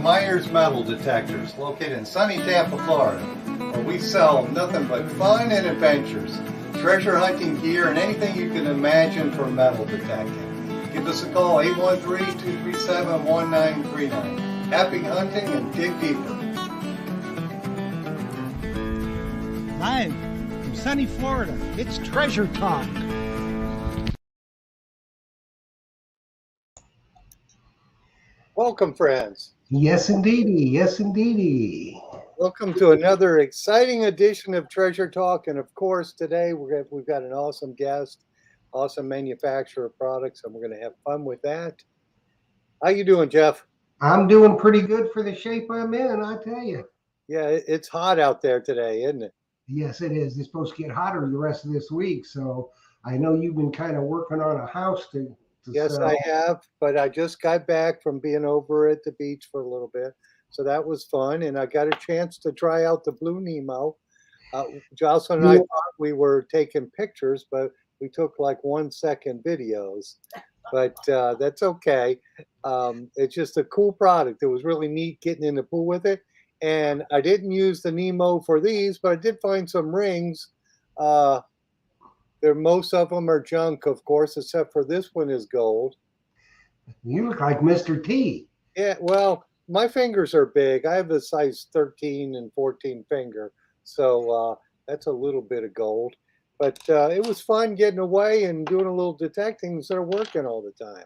Myers Metal Detectors, located in sunny Tampa, Florida, where we sell nothing but fun and adventures, treasure hunting gear, and anything you can imagine for metal detecting. Give us a call, 813-237-1939. Happy hunting and dig deeper. Live from sunny Florida, it's Treasure Talk. Welcome, friends. Yes, indeedy. Yes, indeedy. Welcome to another exciting edition of Treasure Talk. And of course, today we've got an awesome guest, awesome manufacturer of products, and we're going to have fun with that. How you doing, Jeff? I'm doing pretty good for the shape I'm in, I tell you. Yeah, it's hot out there today, isn't it? Yes, it is. It's supposed to get hotter the rest of this week. So I know you've been kind of working on a house to Yes, sell. I have, but I just got back from being over at the beach for a little bit. So that was fun, and I got a chance to try out the Blue Nemo. Jocelyn and I thought we were taking pictures, but we took like 1-second videos. But that's okay. It's just a cool product. It was really neat getting in the pool with it. And I didn't use the Nemo for these, but I did find some rings. Most of them are junk, of course, except for this one is gold. You look like Mr. T. Yeah, well, my fingers are big. I have a size 13 and 14 finger, so that's a little bit of gold. But it was fun getting away and doing a little detecting instead of working all the time.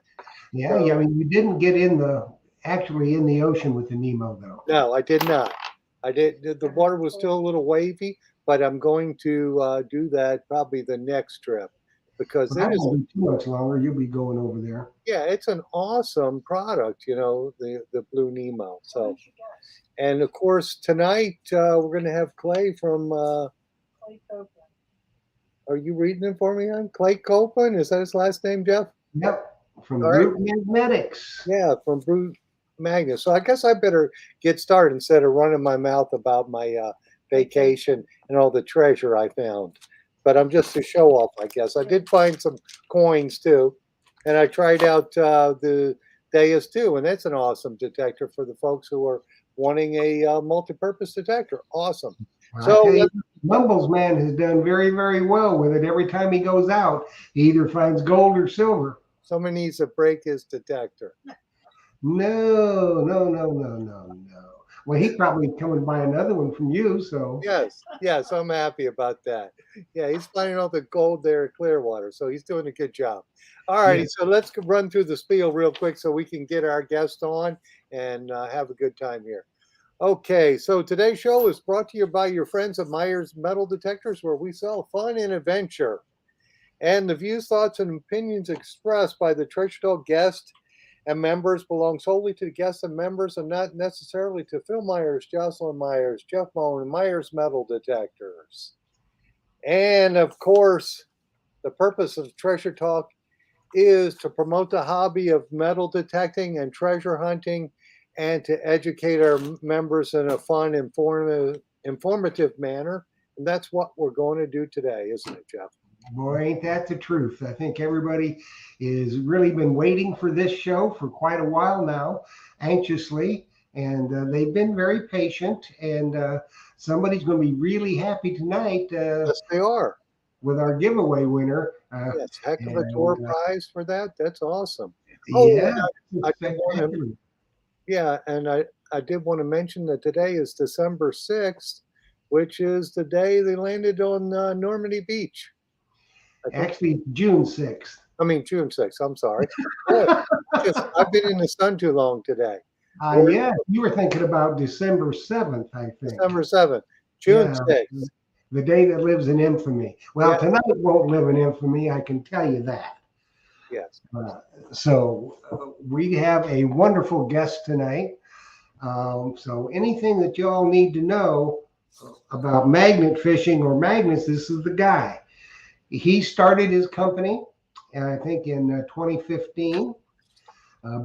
Yeah, I mean, you didn't get actually in the ocean with the Nemo, though. No, I did not. I did. The water was still a little wavy, but I'm going to do that probably the next trip because That won't be too much longer. You'll be going over there. Yeah, it's an awesome product, the Blue Nemo. So, and of course tonight we're going to have Clay from. Clay Copeland. Are you reading it for me on Clay Copeland? Is that his last name, Jeff? Yep, from Brute Magnetics. Yeah, from Brute Magnetics. So I guess I better get started instead of running my mouth about my vacation and all the treasure I found. But I'm just a show off, I guess. I did find some coins too, and I tried out the Deus too, and that's an awesome detector for the folks who are wanting a multi-purpose detector. Awesome. So Mumbles man has done very, very well with it. Every time he goes out, he either finds gold or silver. Someone needs to break his detector. No. Well, he's probably coming by another one from you, so. Yes, I'm happy about that. Yeah, he's finding all the gold there at Clearwater, so he's doing a good job. All righty, So let's run through the spiel real quick so we can get our guest on and have a good time here. Okay, so today's show is brought to you by your friends at Myers Metal Detectors, where we sell fun and adventure. And the views, thoughts, and opinions expressed by the Treasure Talk guest and members belong solely to the guests and members and not necessarily to Phil Myers, Jocelyn Myers, Jeff Moen, and Myers Metal Detectors. And of course, the purpose of Treasure Talk is to promote the hobby of metal detecting and treasure hunting and to educate our members in a fun, informative manner. And that's what we're going to do today, isn't it, Jeff? Boy, ain't that the truth. I think everybody has really been waiting for this show for quite a while now, anxiously, and they've been very patient, and somebody's going to be really happy tonight. Yes, they are. With our giveaway winner. Yes, heck of a door prize for that. That's awesome. Yeah. I did want to mention that today is December 6th, which is the day they landed on Normandy Beach. Actually, June 6th. I mean, June 6th. I'm sorry. I've been in the sun too long today. Yeah, you were thinking about December 7th, I think. December 7th. June 6th. The day that lives in infamy. Well, tonight won't live in infamy, I can tell you that. Yes. So we have a wonderful guest tonight. So anything that you all need to know about magnet fishing or magnets, this is the guy. He started his company, I think, in 2015,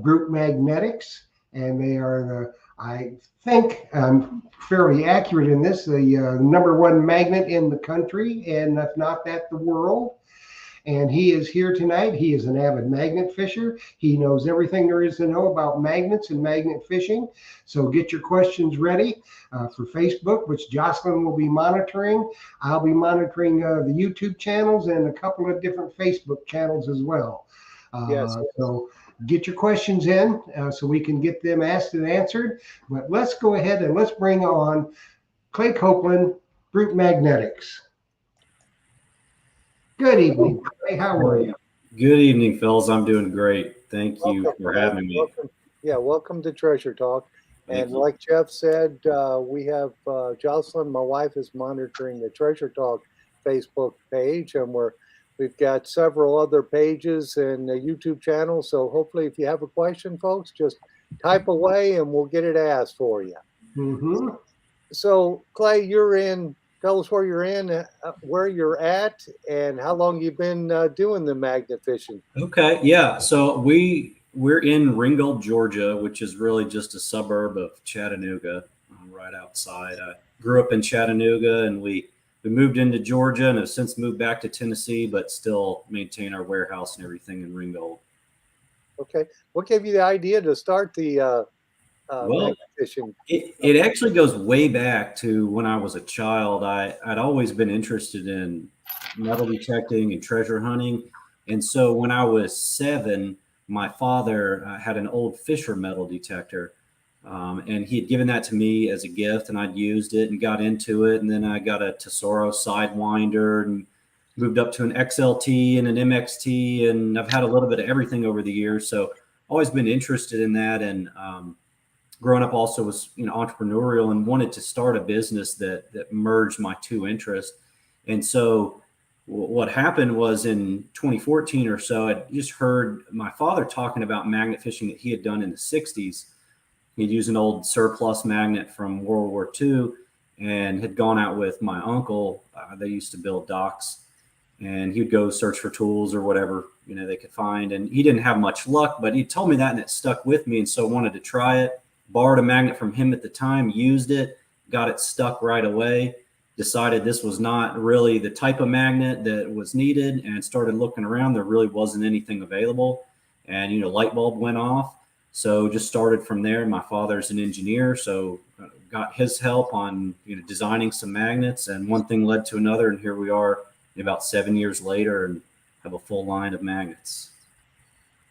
Brute Magnetics, and they are I think I'm fairly accurate in this, the #1 magnet in the country, and if not that, the world. and he is here tonight. He is an avid magnet fisher. He knows everything there is to know about magnets and magnet fishing. So get your questions ready for Facebook, which Jocelyn will be monitoring. I'll be monitoring the YouTube channels and a couple of different Facebook channels as well. Yes. So get your questions in so we can get them asked and answered. But let's go ahead and let's bring on Clay Copeland, Brute Magnetics. Good evening, Clay. How are you? Good evening, Phils. I'm doing great. Thank you Welcome, for Clay. having me. Welcome to Treasure Talk. Thank And you. like Jeff said, we have Jocelyn, my wife, is monitoring the Treasure Talk Facebook page, and we've got several other pages and a YouTube channel. So hopefully, if you have a question, folks, just type away and we'll get it asked for you. Mm-hmm. So, Clay, tell us where you're where you're at, and how long you've been doing the magnet fishing. Okay, yeah. So we're in Ringgold, Georgia, which is really just a suburb of Chattanooga, right outside. I grew up in Chattanooga, and we moved into Georgia, and have since moved back to Tennessee, but still maintain our warehouse and everything in Ringgold. Okay, what gave you the idea to start the Well, magnet fishing? it actually goes way back to when I was a child. I'd always been interested in metal detecting and treasure hunting. And so when I was 7, my father had an old Fisher metal detector. And he had given that to me as a gift, and I'd used it and got into it. And then I got a Tesoro Sidewinder and moved up to an XLT and an MXT. And I've had a little bit of everything over the years. So always been interested in that. And growing up also was entrepreneurial and wanted to start a business that merged my two interests. And so what happened was in 2014 or so, I just heard my father talking about magnet fishing that he had done in the 60s. He'd used an old surplus magnet from World War II and had gone out with my uncle. They used to build docks, and he'd go search for tools or whatever they could find. And he didn't have much luck, but he told me that, and it stuck with me. And so I wanted to try it. Borrowed a magnet from him at the time, used it, got it stuck right away, decided this was not really the type of magnet that was needed, and started looking around. There really wasn't anything available. And, light bulb went off. So just started from there. My father's an engineer, so got his help on, designing some magnets, and one thing led to another. And here we are about 7 years later and have a full line of magnets.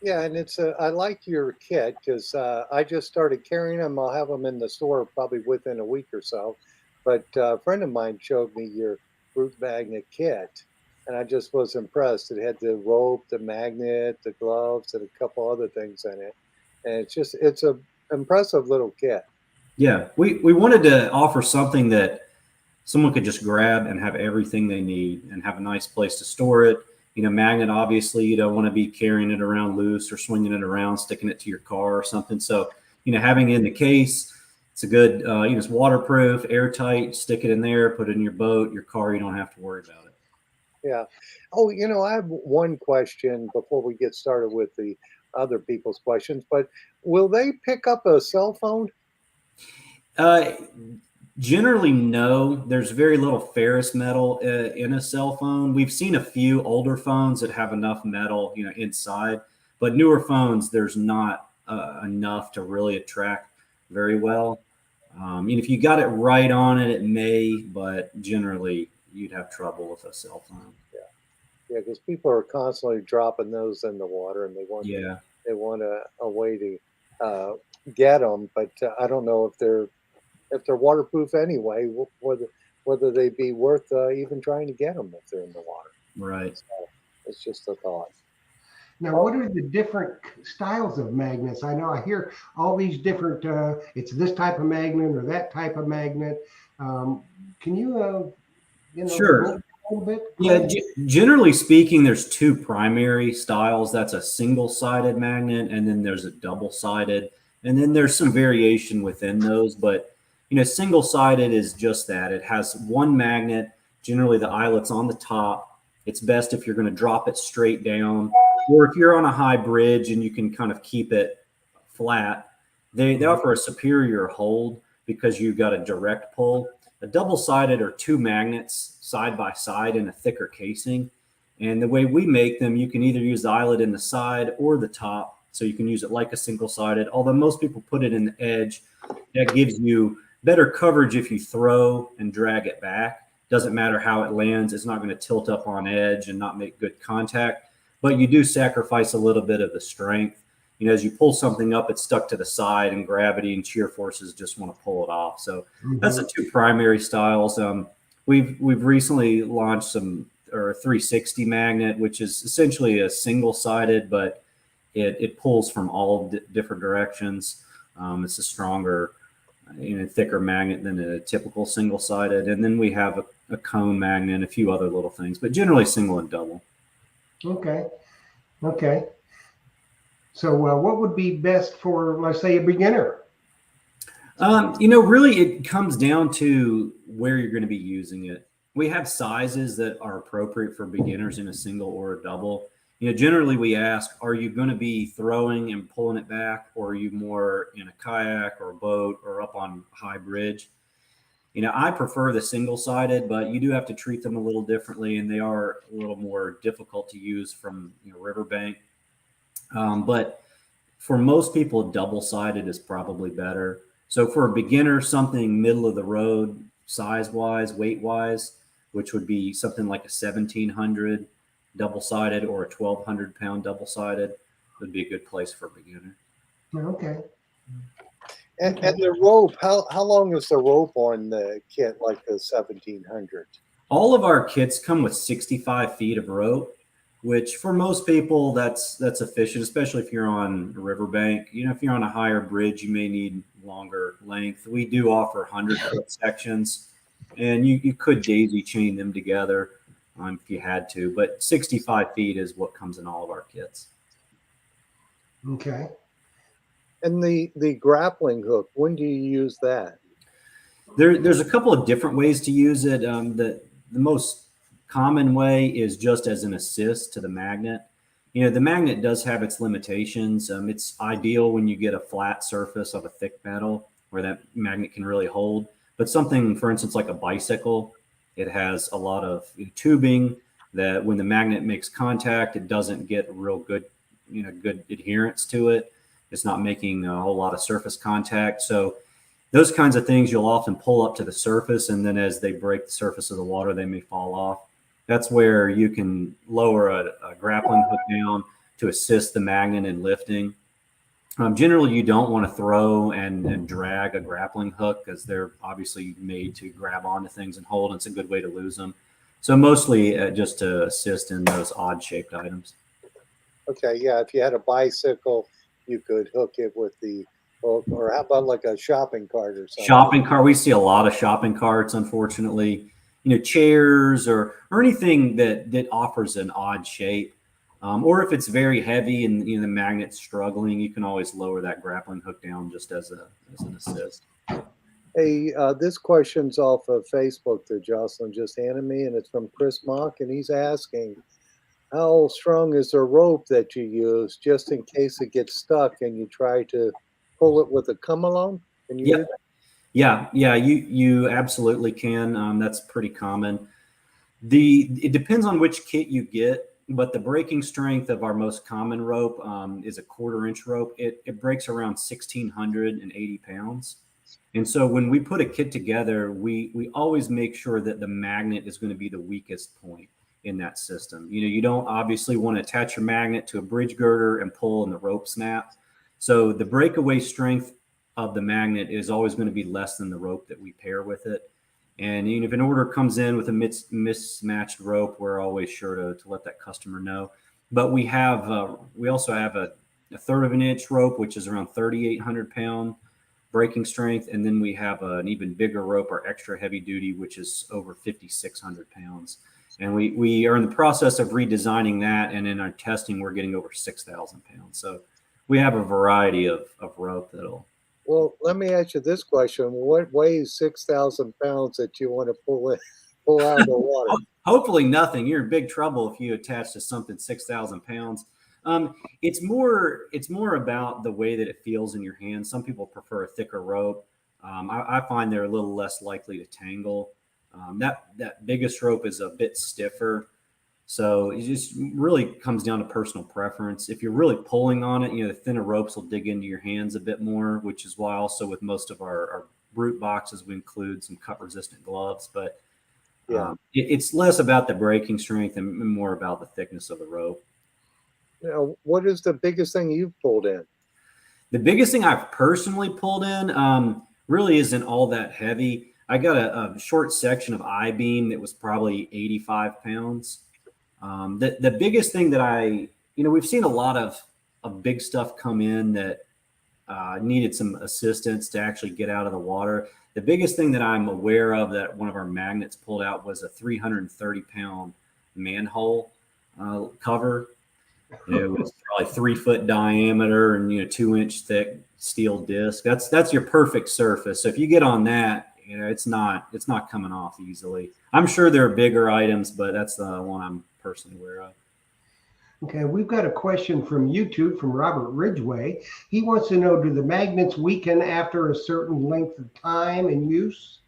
Yeah, and I like your kit because I just started carrying them. I'll have them in the store probably within a week or so. But a friend of mine showed me your Brute magnet kit, and I just was impressed. It had the rope, the magnet, the gloves, and a couple other things in it. And it's a impressive little kit. Yeah, we wanted to offer something that someone could just grab and have everything they need and have a nice place to store it. Magnet, obviously, you don't want to be carrying it around loose or swinging it around, sticking it to your car or something. So, having it in the case, it's a good, it's waterproof, airtight, stick it in there, put it in your boat, your car, you don't have to worry about it. Yeah. Oh, I have one question before we get started with the other people's questions, but will they pick up a cell phone? Generally, no. There's very little ferrous metal in a cell phone. We've seen a few older phones that have enough metal, inside, but newer phones, there's not enough to really attract very well. If you got it right on it, it may, but generally, you'd have trouble with a cell phone. Yeah, because people are constantly dropping those in the water, and they want a way to get them, but I don't know if they're waterproof anyway, whether they'd be worth even trying to get them if they're in the water. Right. So it's just a thought. Now, what are the different styles of magnets? I know I hear all these different, it's this type of magnet or that type of magnet. Can you, Sure. go a little bit? Yeah, generally speaking, there's two primary styles. That's a single-sided magnet, and then there's a double-sided, and then there's some variation within those. But single-sided is just that. It has one magnet. Generally, the eyelet's on the top. It's best if you're going to drop it straight down, or if you're on a high bridge and you can kind of keep it flat. They offer a superior hold because you've got a direct pull. A double-sided are two magnets side by side in a thicker casing. And the way we make them, you can either use the eyelet in the side or the top. So you can use it like a single-sided, although most people put it in the edge. That gives you better coverage if you throw and drag it back. Doesn't matter how it lands. It's not going to tilt up on edge and not make good contact. But you do sacrifice a little bit of the strength. You know, as you pull something up, it's stuck to the side, and gravity and shear forces just want to pull it off. So that's the two primary styles. We've recently launched some 360 magnet, which is essentially a single-sided, but it pulls from all different directions. It's a stronger, thicker magnet than a typical single-sided. And then we have a cone magnet and a few other little things, but generally single and double. Okay. So what would be best for, let's say, a beginner? Really it comes down to where you're going to be using it. We have sizes that are appropriate for beginners in a single or a double. Generally we ask, are you going to be throwing and pulling it back, or are you more in a kayak or a boat or up on a high bridge? I prefer the single-sided, but you do have to treat them a little differently, and they are a little more difficult to use from riverbank. But for most people, double-sided is probably better. So for a beginner, something middle of the road, size-wise, weight-wise, which would be something like a 1700 double-sided or a 1200-pound double-sided, would be a good place for a beginner. Okay. And the rope, how long is the rope on the kit, like the 1700? All of our kits come with 65 feet of rope, which for most people that's efficient, especially if you're on a riverbank. If you're on a higher bridge, you may need longer length. We do offer 100-foot sections, and you could daisy chain them together if you had to, but 65 feet is what comes in all of our kits. Okay. And the grappling hook, when do you use that? There's a couple of different ways to use it. The most common way is just as an assist to the magnet. The magnet does have its limitations. It's ideal when you get a flat surface of a thick metal where that magnet can really hold. But something, for instance, like a bicycle, it has a lot of tubing that when the magnet makes contact, it doesn't get real good adherence to it. It's not making a whole lot of surface contact. So those kinds of things you'll often pull up to the surface, and then as they break the surface of the water, they may fall off. That's where you can lower a grappling hook down to assist the magnet in lifting. Generally, you don't want to throw and drag a grappling hook because they're obviously made to grab onto things and hold. And it's a good way to lose them. So mostly just to assist in those odd-shaped items. Okay, yeah. If you had a bicycle, you could hook it with the hook, or how about like a shopping cart or something? Shopping cart. We see a lot of shopping carts, unfortunately. Chairs or anything that offers an odd shape. Or if it's very heavy and the magnet's struggling, you can always lower that grappling hook down just as an assist. Hey, this question's off of Facebook that Jocelyn just handed me, and it's from Chris Mock, and he's asking, how strong is the rope that you use just in case it gets stuck and you try to pull it with a come-along? Can you do that? Yeah, you absolutely can. That's pretty common. It depends on which kit you get, but the breaking strength of our most common rope is a 1/4-inch rope. It breaks around 1,680 pounds. And so when we put a kit together, we always make sure that the magnet is going to be the weakest point in that system. You don't obviously want to attach your magnet to a bridge girder and pull and the rope snap. So the breakaway strength of the magnet is always going to be less than the rope that we pair with it. And if an order comes in with a mismatched rope, we're always sure to let that customer know. But we also have a 1/3 of an inch rope, which is around 3,800 pound breaking strength. And then we have an even bigger rope, our extra heavy duty, which is over 5,600 pounds. And we are in the process of redesigning that. And in our testing, we're getting over 6,000 pounds. So we have a variety of rope that'll. Well, let me ask you this question. What weighs 6,000 pounds that you want to pull out of the water? Hopefully nothing. You're in big trouble if you attach to something 6,000 pounds. It's more about the way that it feels in your hand. Some people prefer a thicker rope. I find they're a little less likely to tangle. That biggest rope is a bit stiffer. So it just really comes down to personal preference. If you're really pulling on it, the thinner ropes will dig into your hands a bit more, which is why also with most of our brute boxes, we include some cut resistant gloves. But Yeah. it's less about the breaking strength and more about the thickness of the rope. What is the biggest thing you've pulled in? The biggest thing I've personally pulled in really isn't all that heavy. I got a short section of I-beam that was probably 85 pounds. The biggest thing that we've seen a lot of big stuff come in that needed some assistance to actually get out of the water. The biggest thing that I'm aware of that one of our magnets pulled out was a 330-pound manhole cover. It was probably 3-foot diameter and 2-inch thick steel disc. That's your perfect surface. So if you get on that, it's not coming off easily. I'm sure there are bigger items, but that's the one I'm personally aware of. Okay, we've got a question from YouTube from Robert Ridgway. He wants to know, do the magnets weaken after a certain length of time and use?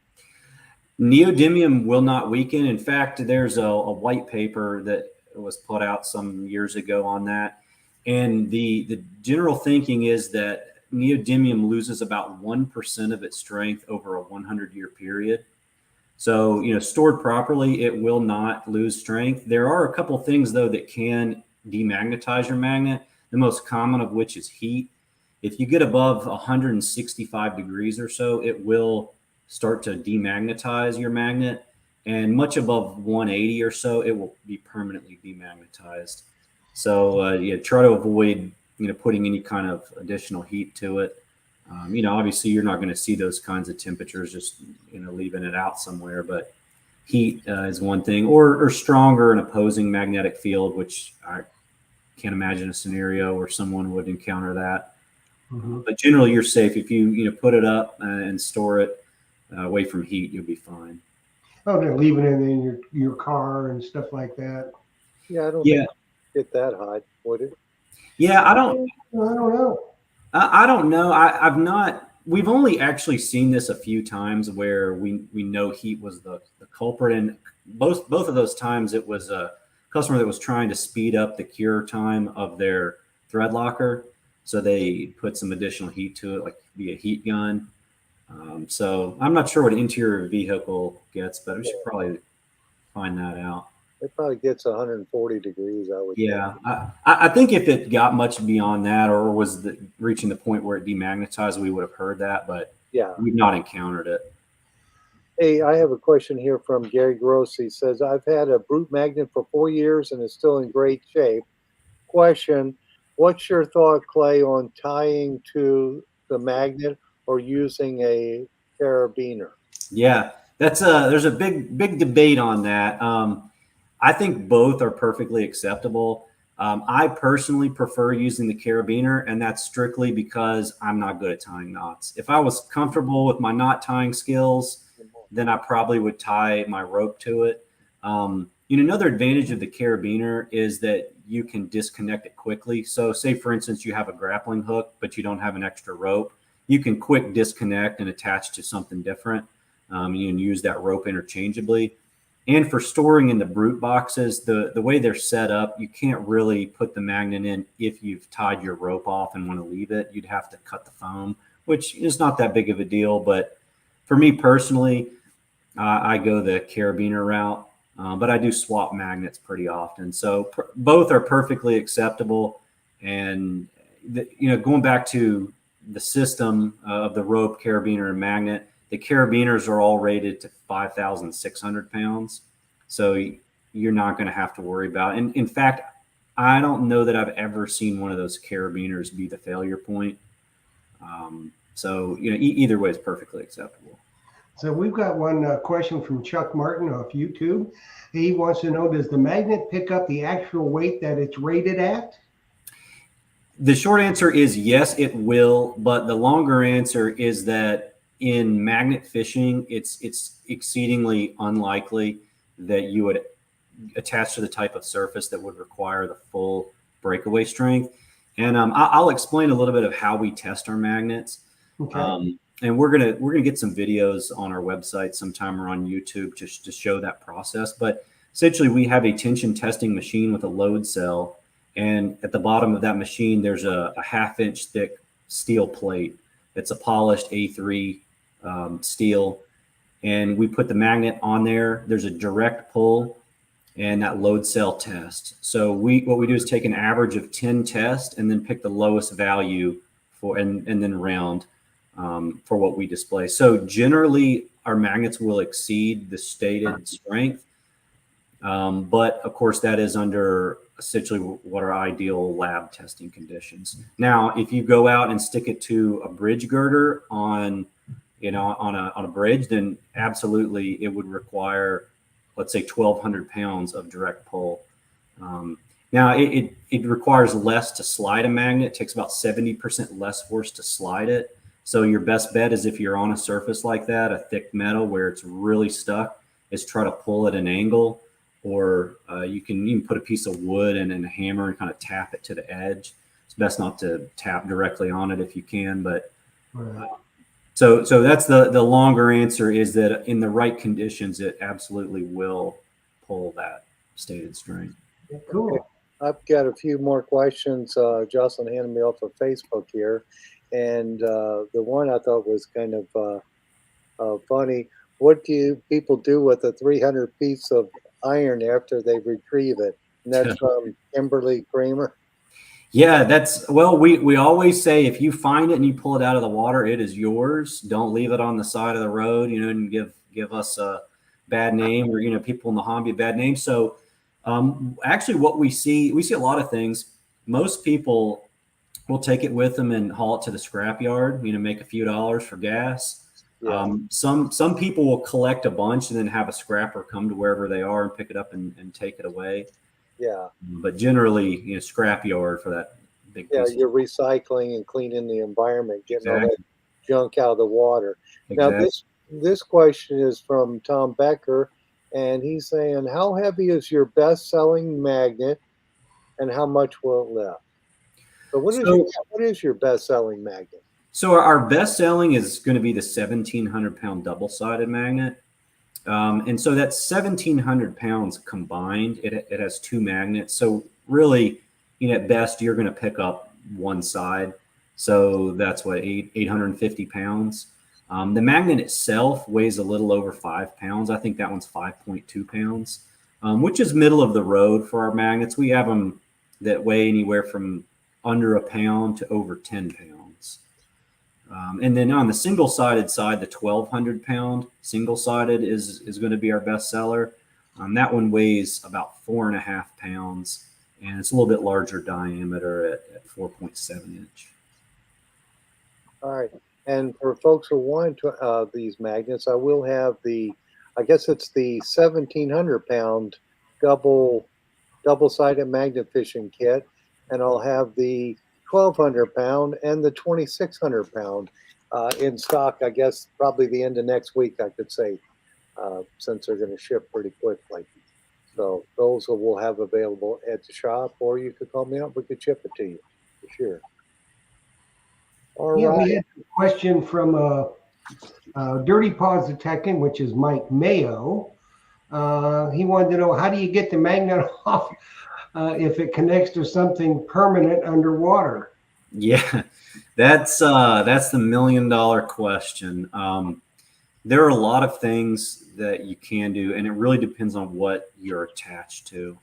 Neodymium will not weaken. In fact, there's a white paper that was put out some years ago on that. And the general thinking is that neodymium loses about 1% of its strength over a 100-year period. So, stored properly, it will not lose strength. There are a couple things, though, that can demagnetize your magnet, the most common of which is heat. If you get above 165 degrees or so, it will start to demagnetize your magnet. And much above 180 or so, it will be permanently demagnetized. So, try to avoid, putting any kind of additional heat to it. Obviously you're not going to see those kinds of temperatures just, leaving it out somewhere, but heat is one thing, or stronger and opposing magnetic field, which I can't imagine a scenario where someone would encounter that. Mm-hmm. But generally you're safe. If you, put it up and store it away from heat, you'll be fine. Oh, they're leaving it in your car and stuff like that. Yeah, I don't think it'd get that hot, would it? Yeah, I don't know. I don't know. I've not. We've only actually seen this a few times where we know heat was the culprit, and both of those times it was a customer that was trying to speed up the cure time of their thread locker, so they put some additional heat to it, like via heat gun. So I'm not sure what interior vehicle gets, but we should probably find that out. It probably gets 140 degrees, I would think. Yeah, I think if it got much beyond that, or was reaching the point where it demagnetized, we would have heard that, but yeah, we've not encountered it. Hey, I have a question here from Gary Gross. He says, I've had a brute magnet for 4 years and it's still in great shape. Question, what's your thought, Clay, on tying to the magnet or using a carabiner? Yeah, there's a big debate on that. I think both are perfectly acceptable. I personally prefer using the carabiner, and that's strictly because I'm not good at tying knots. If I was comfortable with my knot tying skills, then I probably would tie my rope to it. Another advantage of the carabiner is that you can disconnect it quickly. So say, for instance, you have a grappling hook, but you don't have an extra rope. You can quick disconnect and attach to something different. You can use that rope interchangeably. And for storing in the brute boxes, the way they're set up, you can't really put the magnet in if you've tied your rope off and want to leave it. You'd have to cut the foam, which is not that big of a deal. But for me personally, I go the carabiner route, but I do swap magnets pretty often. So both are perfectly acceptable. And, going back to the system of the rope, carabiner, and magnet, the carabiners are all rated to 5,600 pounds. So you're not going to have to worry about it. And in fact, I don't know that I've ever seen one of those carabiners be the failure point. So, either way is perfectly acceptable. So we've got one question from Chuck Martin off YouTube. He wants to know, does the magnet pick up the actual weight that it's rated at? The short answer is yes, it will. But the longer answer is that in magnet fishing, it's exceedingly unlikely that you would attach to the type of surface that would require the full breakaway strength. And I'll explain a little bit of how we test our magnets. Okay. And we're gonna get some videos on our website sometime or on YouTube just to show that process. But essentially we have a tension testing machine with a load cell. And at the bottom of that machine, there's a 1/2 inch thick steel plate. It's a polished A3 steel. And we put the magnet on there. There's a direct pull and that load cell test. So what we do is take an average of 10 tests and then pick the lowest value for and then round for what we display. So generally, our magnets will exceed the stated strength. But of course, that is under essentially what are ideal lab testing conditions. Now, if you go out and stick it to a bridge girder on a bridge, then absolutely it would require, let's say, 1,200 pounds of direct pull. Now, it requires less to slide a magnet. It takes about 70% less force to slide it. So your best bet is if you're on a surface like that, a thick metal where it's really stuck, is try to pull at an angle. Or you can even put a piece of wood and a hammer and kind of tap it to the edge. It's best not to tap directly on it if you can, but so that's the longer answer, is that in the right conditions, it absolutely will pull that stated strength. Cool. Okay. I've got a few more questions. Jocelyn handed me off of Facebook here, and the one I thought was kind of funny. What do people do with a 300 piece of iron after they retrieve it? And that's from Kimberly Kramer. Yeah, we always say, if you find it and you pull it out of the water, it is yours. Don't leave it on the side of the road, and give us a bad name, or people in the hobby a bad name. So actually what we see a lot of things. Most people will take it with them and haul it to the scrapyard, make a few dollars for gas. Yeah. Some people will collect a bunch and then have a scrapper come to wherever they are and pick it up and take it away. Yeah. But generally, scrapyard for that big piece. Yeah, you're recycling and cleaning the environment, getting all that junk out of the water. Exactly. Now, this question is from Tom Becker, and he's saying, how heavy is your best-selling magnet, and how much will it lift? So what is your best-selling magnet? So our best selling is going to be the 1,700 pound double-sided magnet. And so that's 1,700 pounds combined. It has two magnets. So really, at best, you're going to pick up one side. So that's what, 850 pounds. The magnet itself weighs a little over 5 pounds. I think that one's 5.2 pounds, which is middle of the road for our magnets. We have them that weigh anywhere from under a pound to over 10 pounds. And then on the single-sided side, the 1,200 pound single-sided is going to be our best seller. That one weighs about 4.5 pounds, and it's a little bit larger diameter at 4.7 inch. All right. And for folks who want these magnets, I will have I guess it's the 1,700 pound double-sided magnet fishing kit, and I'll have the 1,200 pound and the 2,600 pound in stock. I guess probably the end of next week, I could say, since they're going to ship pretty quickly. So those we'll have available at the shop, or you could call me up. We could ship it to you for sure. All right. We had a question from Dirty Paws Detecting, which is Mike Mayo. He wanted to know, how do you get the magnet off if it connects to something permanent underwater? Yeah, that's the $1 million question. There are a lot of things that you can do, and it really depends on what you're attached to.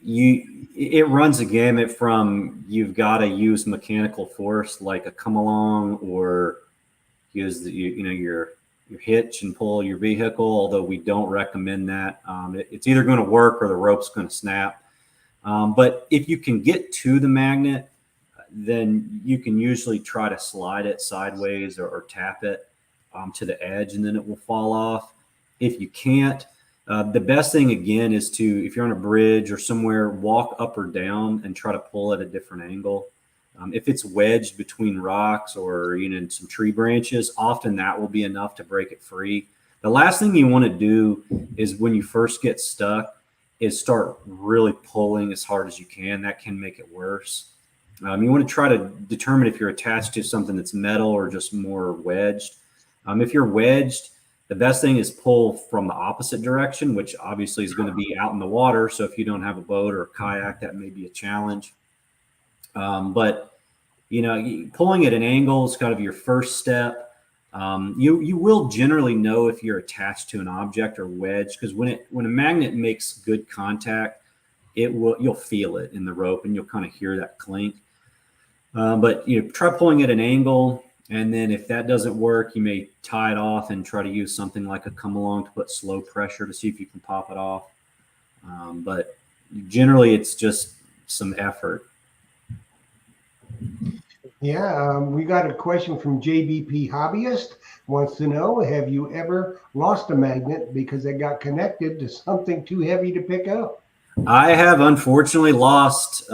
It runs a gamut from, you've got to use mechanical force like a come along, or use your hitch and pull your vehicle, although we don't recommend that. It's either going to work or the rope's going to snap. But if you can get to the magnet, then you can usually try to slide it sideways or tap it to the edge, and then it will fall off. If you can't, the best thing again is to, if you're on a bridge or somewhere, walk up or down and try to pull at a different angle. If it's wedged between rocks or some tree branches, often that will be enough to break it free. The last thing you want to do is, when you first get stuck, is start really pulling as hard as you can. That can make it worse. You want to try to determine if you're attached to something that's metal or just more wedged. If you're wedged, The best thing is pull from the opposite direction, which obviously is going to be out in the water. So if you don't have a boat or a kayak, that may be a challenge. But pulling at an angle is kind of your first step. You will generally know if you're attached to an object or wedge, because when a magnet makes good contact, you'll feel it in the rope and you'll kind of hear that clink. But try pulling at an angle, and then if that doesn't work, you may tie it off and try to use something like a come along to put slow pressure to see if you can pop it off. But generally, it's just some effort. Yeah, we got a question from JBP Hobbyist. Wants to know, have you ever lost a magnet because it got connected to something too heavy to pick up? I have unfortunately lost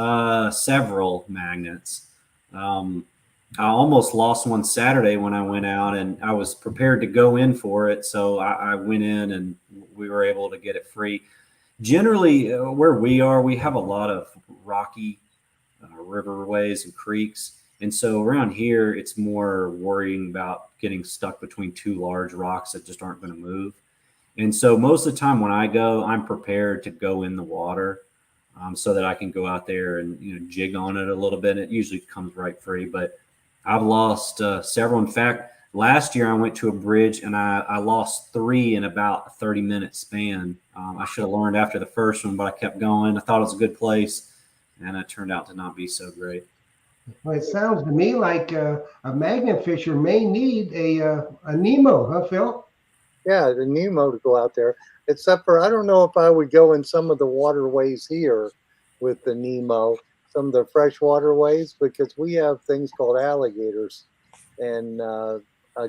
several magnets. I almost lost one Saturday when I went out, and I was prepared to go in for it. So I went in and we were able to get it free. Generally, where we are, we have a lot of rocky riverways and creeks. And so around here, it's more worrying about getting stuck between two large rocks that just aren't going to move. And so most of the time when I go, I'm prepared to go in the water so that I can go out there and jig on it a little bit. It usually comes right free, but I've lost several. In fact, last year I went to a bridge and I lost 3 in about a 30-minute span. I should have learned after the first one, but I kept going. I thought it was a good place, and it turned out to not be so great. Well, it sounds to me like a magnet fisher may need a Nemo, huh, Phil? Yeah, the Nemo to go out there. Except for, I don't know if I would go in some of the waterways here with the Nemo, some of the fresh waterways, because we have things called alligators. And a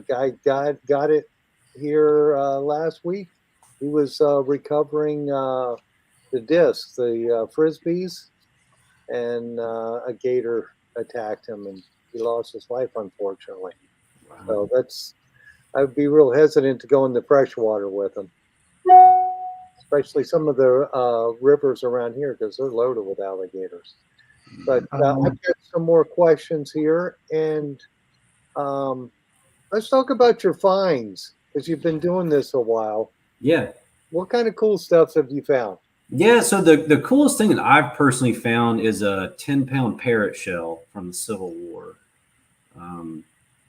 guy got it here last week. He was recovering the discs, the frisbees, and a gator attacked him, and he lost his life, unfortunately. Wow. So I'd be real hesitant to go in the freshwater with them, especially some of the rivers around here, because they're loaded with alligators. But I've got some more questions here, and let's talk about your finds, because you've been doing this a while. Yeah. What kind of cool stuff have you found? Yeah, so the coolest thing that I've personally found is a 10-pound parrot shell from the Civil War.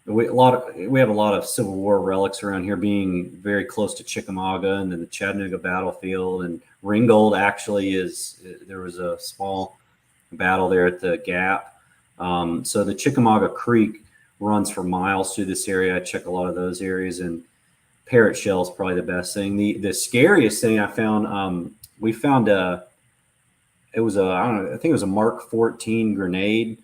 We have a lot of Civil War relics around here, being very close to Chickamauga and then the Chattanooga battlefield. And Ringgold actually there was a small battle there at the Gap. So the Chickamauga Creek runs for miles through this area. I check a lot of those areas, and parrot shell is probably the best thing. The scariest thing I found, we found I think it was a Mark 14 grenade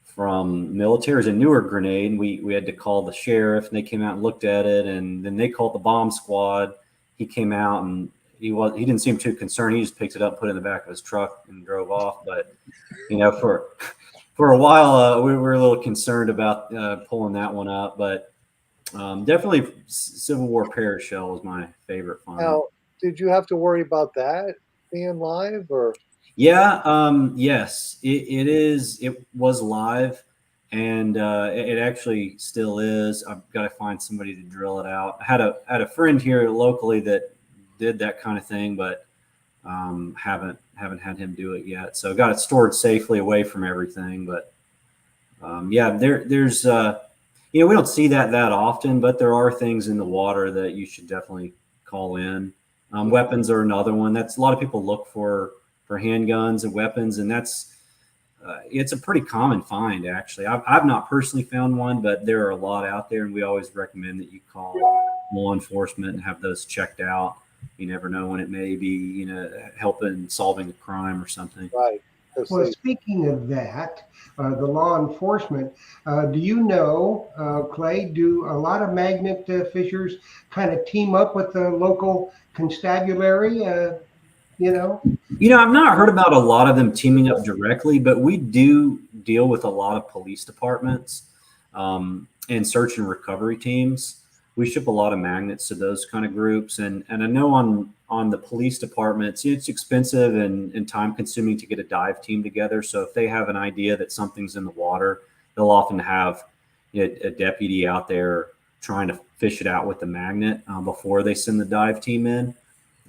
from military. It was a newer grenade. We had to call the sheriff, and they came out and looked at it, and then they called the bomb squad. He came out, and he didn't seem too concerned. He just picked it up, put it in the back of his truck, and drove off. But for a while, we were a little concerned about pulling that one up. But definitely Civil War parrot shell was my favorite find. Now, did you have to worry about that being live, or? Yeah, yes, it was live, and it actually still is. I've got to find somebody to drill it out. I had a friend here locally that did that kind of thing, but haven't had him do it yet. So got it stored safely away from everything. But yeah, there's we don't see that often, but there are things in the water that you should definitely call in. Weapons are another one. That's a lot of people look for handguns and weapons, and that's it's a pretty common find, actually. I've not personally found one, but there are a lot out there, and we always recommend that you call law enforcement and have those checked out. You never know when it may be, helping solving a crime or something. Right. Well, speaking of that, the law enforcement, do you know, Clay, do a lot of magnet fishers kind of team up with the local constabulary? I've not heard about a lot of them teaming up directly, but we do deal with a lot of police departments and search and recovery teams. We ship a lot of magnets to those kind of groups. And I know on the police departments, it's expensive and time consuming to get a dive team together. So if they have an idea that something's in the water, they'll often have a deputy out there trying to fish it out with the magnet before they send the dive team in.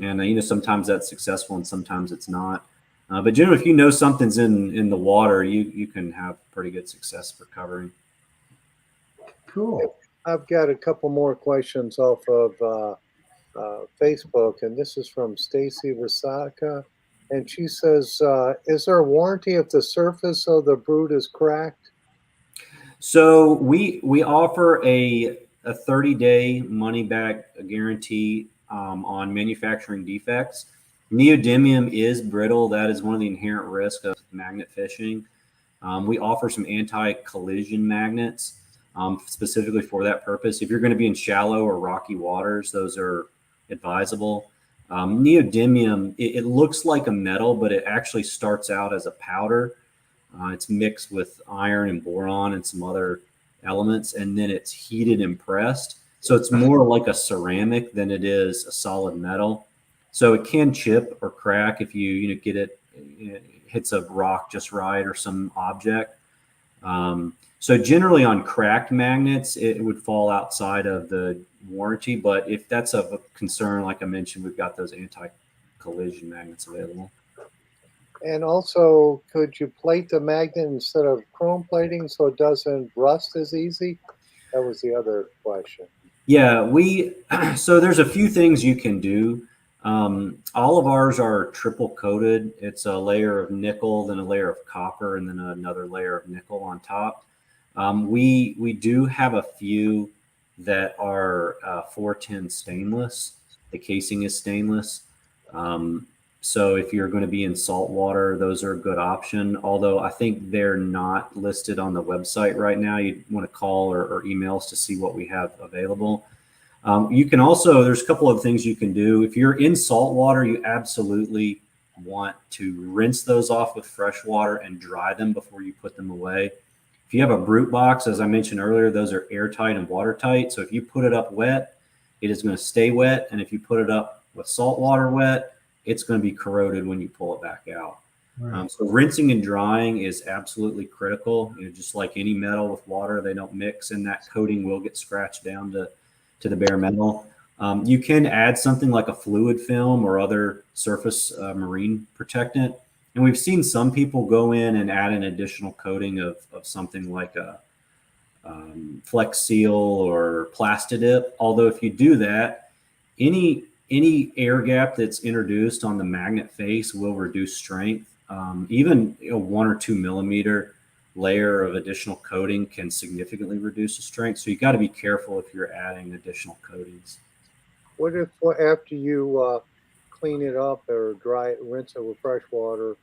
And sometimes that's successful and sometimes it's not. But generally, if you know something's in the water, you can have pretty good success recovering. Cool. I've got a couple more questions off of Facebook, and this is from Stacy Rasaka. And she says, is there a warranty if the surface of the brood is cracked? So we offer a 30-day money back guarantee on manufacturing defects. Neodymium is brittle. That is one of the inherent risks of magnet fishing. We offer some anti-collision magnets specifically for that purpose. If you're going to be in shallow or rocky waters, those are advisable. Neodymium, it looks like a metal, but it actually starts out as a powder. It's mixed with iron and boron and some other elements, and then it's heated and pressed. So it's more like a ceramic than it is a solid metal. So it can chip or crack if you get it hits a rock just right or some object. So generally on cracked magnets, it would fall outside of the warranty. But if that's of a concern, like I mentioned, we've got those anti-collision magnets available. And also, could you plate the magnet instead of chrome plating so it doesn't rust as easy? That was the other question. Yeah, so there's a few things you can do. All of ours are triple coated. It's a layer of nickel, then a layer of copper, and then another layer of nickel on top. We do have a few that are 410 stainless. The casing is stainless. So if you're going to be in salt water, those are a good option. Although I think they're not listed on the website right now. You'd want to call or email us to see what we have available. You can also, there's a couple of things you can do. If you're in salt water, you absolutely want to rinse those off with fresh water and dry them before you put them away. If you have a brute box, as I mentioned earlier, those are airtight and watertight. So if you put it up wet, it is going to stay wet. And if you put it up with salt water wet, it's going to be corroded when you pull it back out. Right. So rinsing and drying is absolutely critical. Just like any metal with water, they don't mix, and that coating will get scratched down to the bare metal. You can add something like a fluid film or other surface marine protectant. And we've seen some people go in and add an additional coating of something like a Flex Seal or Plastidip. Although if you do that, any air gap that's introduced on the magnet face will reduce strength. Even a 1 or 2 millimeter layer of additional coating can significantly reduce the strength. So you got to be careful if you're adding additional coatings. What if after you clean it up or dry it, rinse it with fresh water,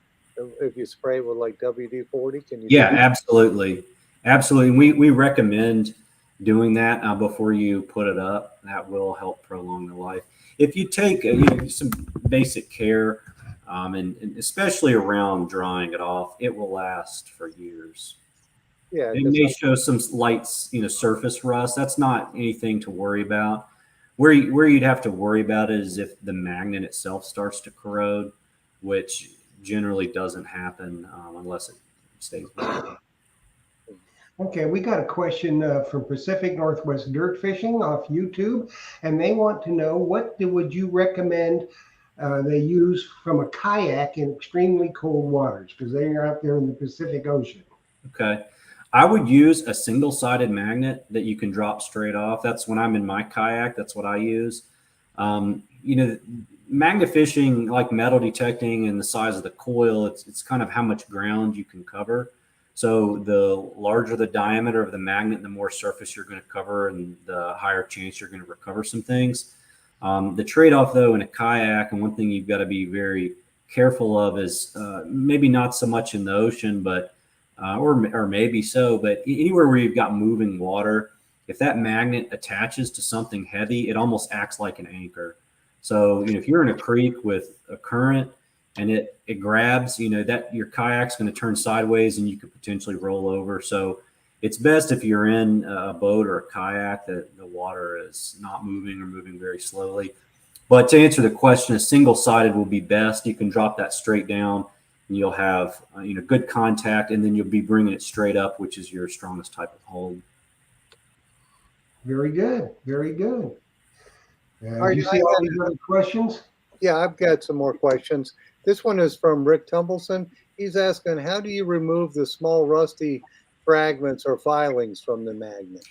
if you spray it with like WD-40, can you? Yeah, absolutely. Absolutely. We recommend doing that before you put it up. That will help prolong the life. If you take some basic care, and especially around drying it off, it will last for years. Yeah, it may show some light, surface rust. That's not anything to worry about. Where you'd have to worry about it is if the magnet itself starts to corrode, which generally doesn't happen unless it stays bad. Okay, we got a question from Pacific Northwest Dirt Fishing off YouTube, and they want to know would you recommend they use from a kayak in extremely cold waters, because they are out there in the Pacific Ocean. Okay. I would use a single-sided magnet that you can drop straight off. That's when I'm in my kayak. That's what I use. Magnet fishing, like metal detecting and the size of the coil, it's kind of how much ground you can cover. So the larger the diameter of the magnet, the more surface you're going to cover and the higher chance you're going to recover some things. The trade-off, though, in a kayak, and one thing you've got to be very careful of is maybe not so much in the ocean, but or maybe so, but anywhere where you've got moving water, if that magnet attaches to something heavy, it almost acts like an anchor. So if you're in a creek with a current and it grabs, that your kayak's going to turn sideways and you could potentially roll over. So it's best if you're in a boat or a kayak that the water is not moving or moving very slowly. But to answer the question, a single-sided will be best. You can drop that straight down and you'll have good contact, and then you'll be bringing it straight up, which is your strongest type of hold. Very good. Very good. All Do right, you see all these other questions? yeah, I've got some more questions. This one is from Rick Tumbleson. He's asking, how do you remove the small rusty fragments or filings from the magnet?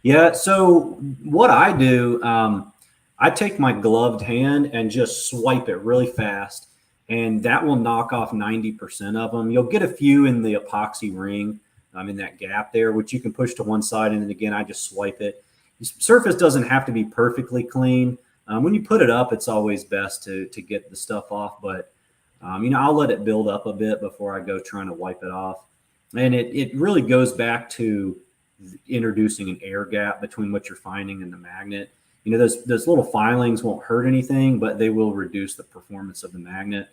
Yeah. So what I do, I take my gloved hand and just swipe it really fast, and that will knock off 90% of them. You'll get a few in the epoxy ring, in that gap there, which you can push to one side, and then again, I just swipe it. The surface doesn't have to be perfectly clean. When you put it up, it's always best to get the stuff off, but I'll let it build up a bit before I go trying to wipe it off. And it really goes back to introducing an air gap between what you're finding and the magnet. Those little filings won't hurt anything, but they will reduce the performance of the magnet.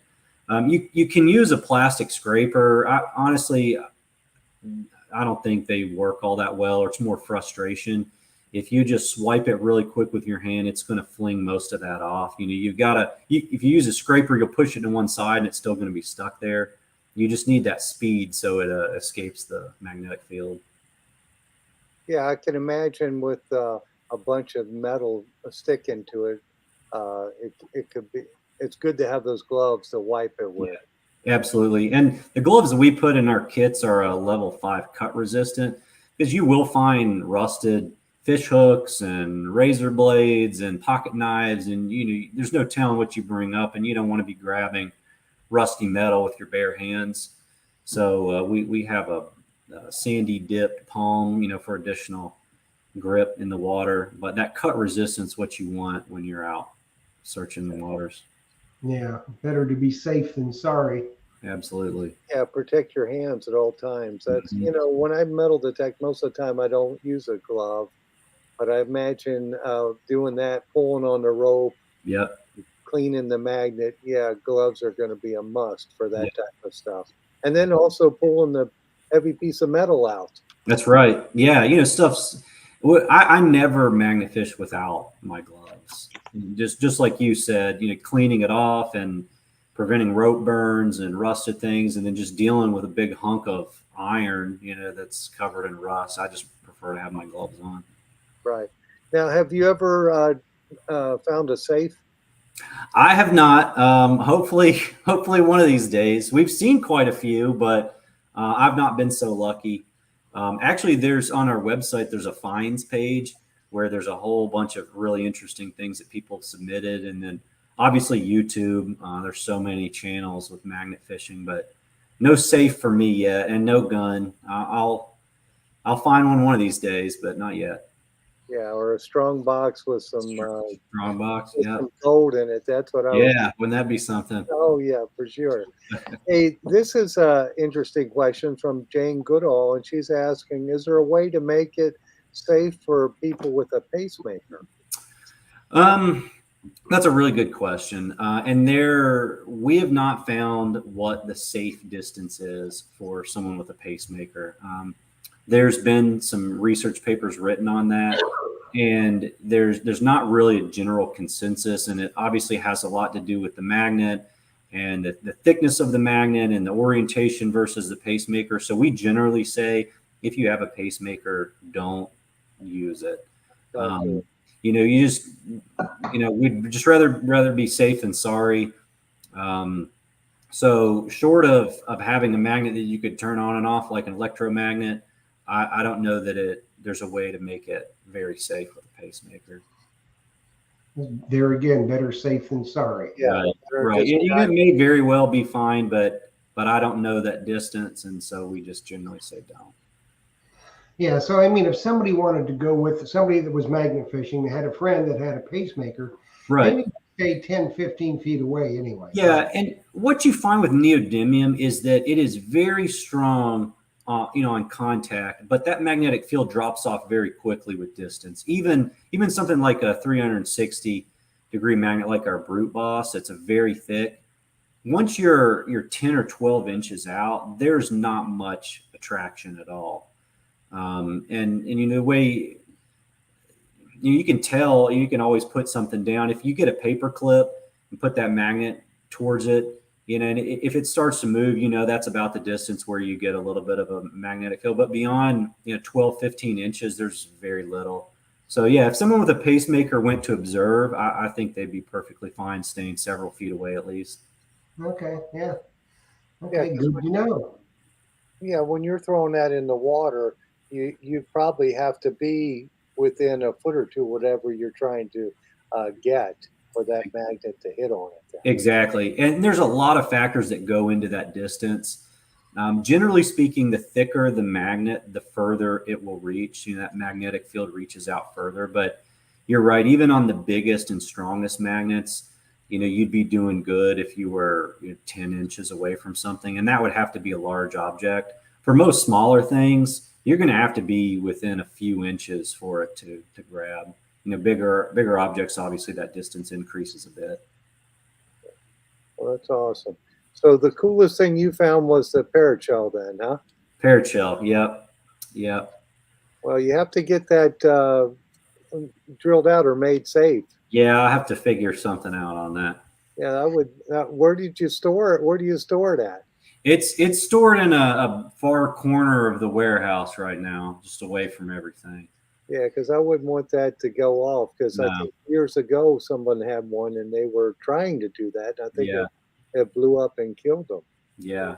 You can use a plastic scraper. Honestly, I don't think they work all that well, or it's more frustration. If you just swipe it really quick with your hand, it's going to fling most of that off. You've got to, if you use a scraper, you'll push it to one side and it's still going to be stuck there. You just need that speed so it escapes the magnetic field. Yeah, I can imagine with a bunch of metal sticking to it, it could be. It's good to have those gloves to wipe it with. Yeah, absolutely. And the gloves that we put in our kits are a level 5 cut resistant, because you will find rusted fish hooks and razor blades and pocket knives, and there's no telling what you bring up, and you don't want to be grabbing rusty metal with your bare hands. So we have a sandy dipped palm, for additional grip in the water. But that cut resistance, what you want when you're out searching the waters. Yeah, better to be safe than sorry. Absolutely. Yeah, protect your hands at all times. That's when I metal detect, most of the time I don't use a glove, but I imagine doing that, pulling on the rope, Yep. cleaning the magnet. Yeah, gloves are going to be a must for that type of stuff. And then also pulling the heavy piece of metal out. That's right. Yeah, stuff's. I never magnet fish without my gloves. Just like you said, cleaning it off and preventing rope burns and rusted things, and then just dealing with a big hunk of iron, that's covered in rust. I just prefer to have my gloves on. Right. Now, have you ever found a safe? I have not. Hopefully one of these days. We've seen quite a few, but I've not been so lucky. Actually, there's on our website, there's a finds page where there's a whole bunch of really interesting things that people have submitted. And then obviously YouTube, there's so many channels with magnet fishing, but no safe for me yet, and no gun. I'll find one of these days, but not yet. Yeah, or a strong box with some strong box, yeah, some gold in it. That's what I wouldn't that be something? Oh yeah, for sure. Hey, this is an interesting question from Jane Goodall, and she's asking, is there a way to make it safe for people with a pacemaker? That's a really good question. And we have not found what the safe distance is for someone with a pacemaker. There's been some research papers written on that, and there's not really a general consensus, and it obviously has a lot to do with the magnet and the thickness of the magnet and the orientation versus the pacemaker. So we generally say, if you have a pacemaker, don't use it. We'd just rather be safe than sorry. So short of having a magnet that you could turn on and off like an electromagnet, I don't know that there's a way to make it very safe with a pacemaker. There again, better safe than sorry. Yeah, right. It may very well be fine, but I don't know that distance, and so we just generally say don't. Yeah, so I mean, if somebody wanted to go with somebody that was magnet fishing, had a friend that had a pacemaker, right, maybe stay 10, 15 feet away anyway. Yeah, and what you find with neodymium is that it is very strong, on contact, but that magnetic field drops off very quickly with distance. Even something like a 360-degree magnet like our Brute Boss, it's a very thick. Once you're 10 or 12 inches out, there's not much attraction at all. And the way you can tell, you can always put something down. If you get a paper clip and put that magnet towards it, and if it starts to move, that's about the distance where you get a little bit of a magnetic field. But beyond 12, 15 inches, there's very little. So yeah, if someone with a pacemaker went to observe, I think they'd be perfectly fine staying several feet away at least. Okay, yeah. Yeah, Okay, 'cause good to know. when you're throwing that in the water, you probably have to be within a foot or two, whatever you're trying to get for that magnet to hit on it. Then. Exactly. And there's a lot of factors that go into that distance. Generally speaking, the thicker the magnet, the further it will reach. That magnetic field reaches out further. But you're right, even on the biggest and strongest magnets, you'd be doing good if you were 10 inches away from something. And that would have to be a large object. For most smaller things, you're going to have to be within a few inches for it to grab. Bigger objects, obviously, that distance increases a bit. Well, that's awesome. So the coolest thing you found was the parrot shell, then, huh? Parrot shell. Yep. Yep. Well, you have to get that drilled out or made safe. Yeah, I have to figure something out on that. Yeah, I would. Where did you store it? Where do you store it at? It's stored in a far corner of the warehouse right now, just away from everything. Yeah, because I wouldn't want that to go off. Because I No. think years ago someone had one and they were trying to do that. I think Yeah. it blew up and killed them. Yeah.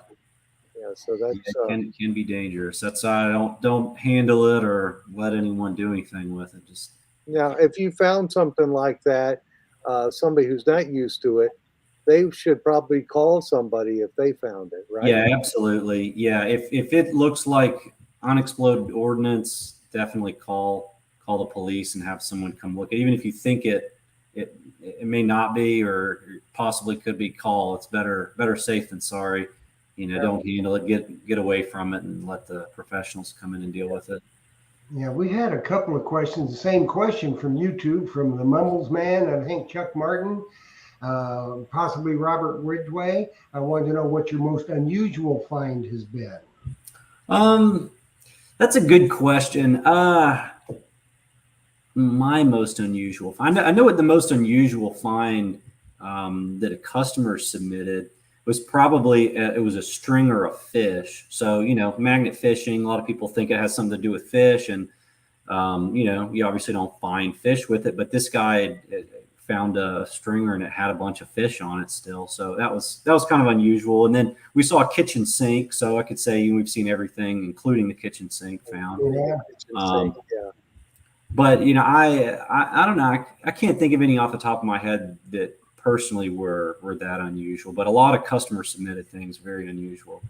Yeah, so Yeah, that's it can be dangerous. That's why I don't handle it or let anyone do anything with it. Just now if you found something like that, somebody who's not used to it, they should probably call somebody if they found it, right? yeah, absolutely. Yeah, if it looks like unexploded ordnance, definitely call the police and have someone come look. Even if you think it may not be or possibly could be, call. It's better safe than sorry. Don't handle it. Get away from it and let the professionals come in and deal with it. Yeah, we had a couple of questions. The same question from YouTube, from the Mumbles Man, I think Chuck Martin, possibly Robert Ridgway. I wanted to know what your most unusual find has been. That's a good question. My most unusual find. I know what the most unusual find that a customer submitted was probably it was a stringer of fish. So magnet fishing. A lot of people think it has something to do with fish, and you obviously don't find fish with it. But this guy had found a stringer and it had a bunch of fish on it still. So that was kind of unusual. And then we saw a kitchen sink. So I could say we've seen everything, including the kitchen sink found. Yeah. Yeah. But I don't know. I can't think of any off the top of my head that personally were that unusual. But a lot of customer submitted things very unusual.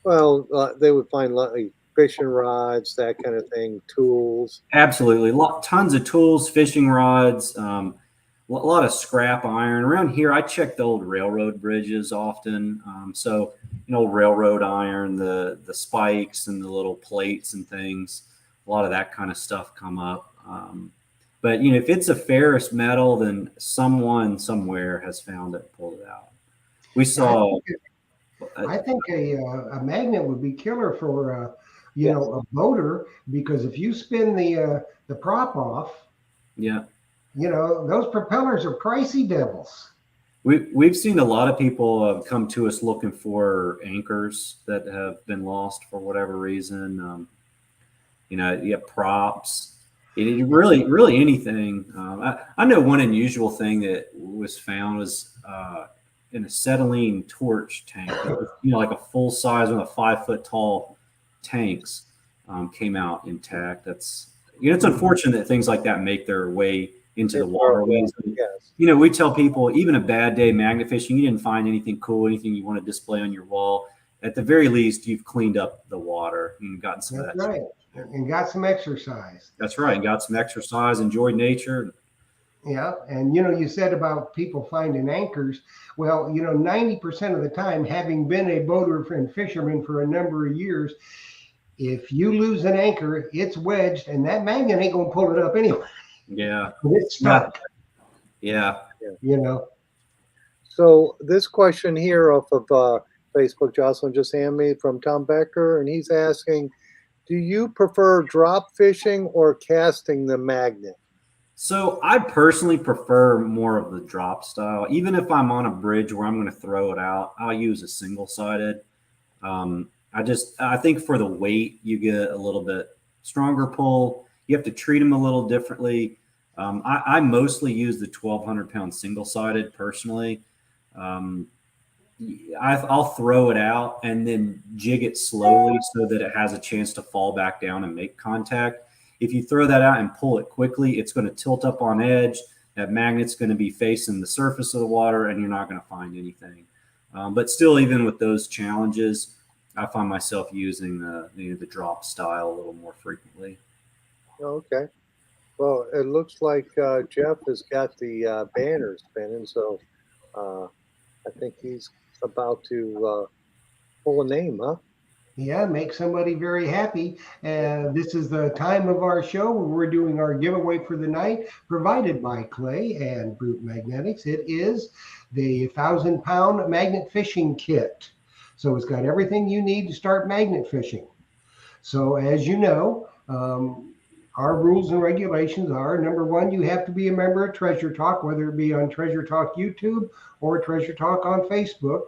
Well, they would find like fishing rods, that kind of thing, tools. Absolutely, tons of tools, fishing rods, a lot of scrap iron around here. I check the old railroad bridges often. So railroad iron, the spikes and the little plates and things. A lot of that kind of stuff come up. But if it's a ferrous metal, then someone somewhere has found it, pulled it out. We saw. I think a magnet would be killer for a boater, because if you spin the prop off, Yeah, those propellers are pricey devils. We've seen a lot of people come to us looking for anchors that have been lost for whatever reason. Props. Really anything. I know one unusual thing that was found was in a acetylene torch tank. Like a full size, one of the 5 foot tall tanks came out intact. That's it's unfortunate that things like that make their way into the waterways. Yes. We tell people, even a bad day magnet fishing, you didn't find anything cool, anything you want to display on your wall. At the very least, you've cleaned up the water and gotten some That's of that. right. And got some exercise. That's right. And got some exercise, enjoyed nature. Yeah. And, you said about people finding anchors. Well, 90% of the time, having been a boater and fisherman for a number of years, if you lose an anchor, it's wedged and that magnet ain't going to pull it up anyway. Yeah. It's stuck. Yeah. So this question here off of Facebook, Jocelyn just handed me from Tom Becker, and he's asking, do you prefer drop fishing or casting the magnet? So I personally prefer more of the drop style. Even if I'm on a bridge where I'm going to throw it out, I'll use a single-sided. I think for the weight, you get a little bit stronger pull. You have to treat them a little differently. I mostly use the 1,200-pound single-sided personally. Um, I'll throw it out and then jig it slowly so that it has a chance to fall back down and make contact. If you throw that out and pull it quickly, it's going to tilt up on edge. That magnet's going to be facing the surface of the water, and you're not going to find anything. But still, even with those challenges, I find myself using the drop style a little more frequently. Okay. Well, it looks like Jeff has got the banner spinning, so I think he's about to pull a name, huh? Yeah, make somebody very happy. This is the time of our show where we're doing our giveaway for the night, provided by Clay and Brute Magnetics. It is the 1,000-pound magnet fishing kit. So it's got everything you need to start magnet fishing. So as you know, our rules and regulations are, number one, you have to be a member of Treasure Talk, whether it be on Treasure Talk YouTube or Treasure Talk on Facebook,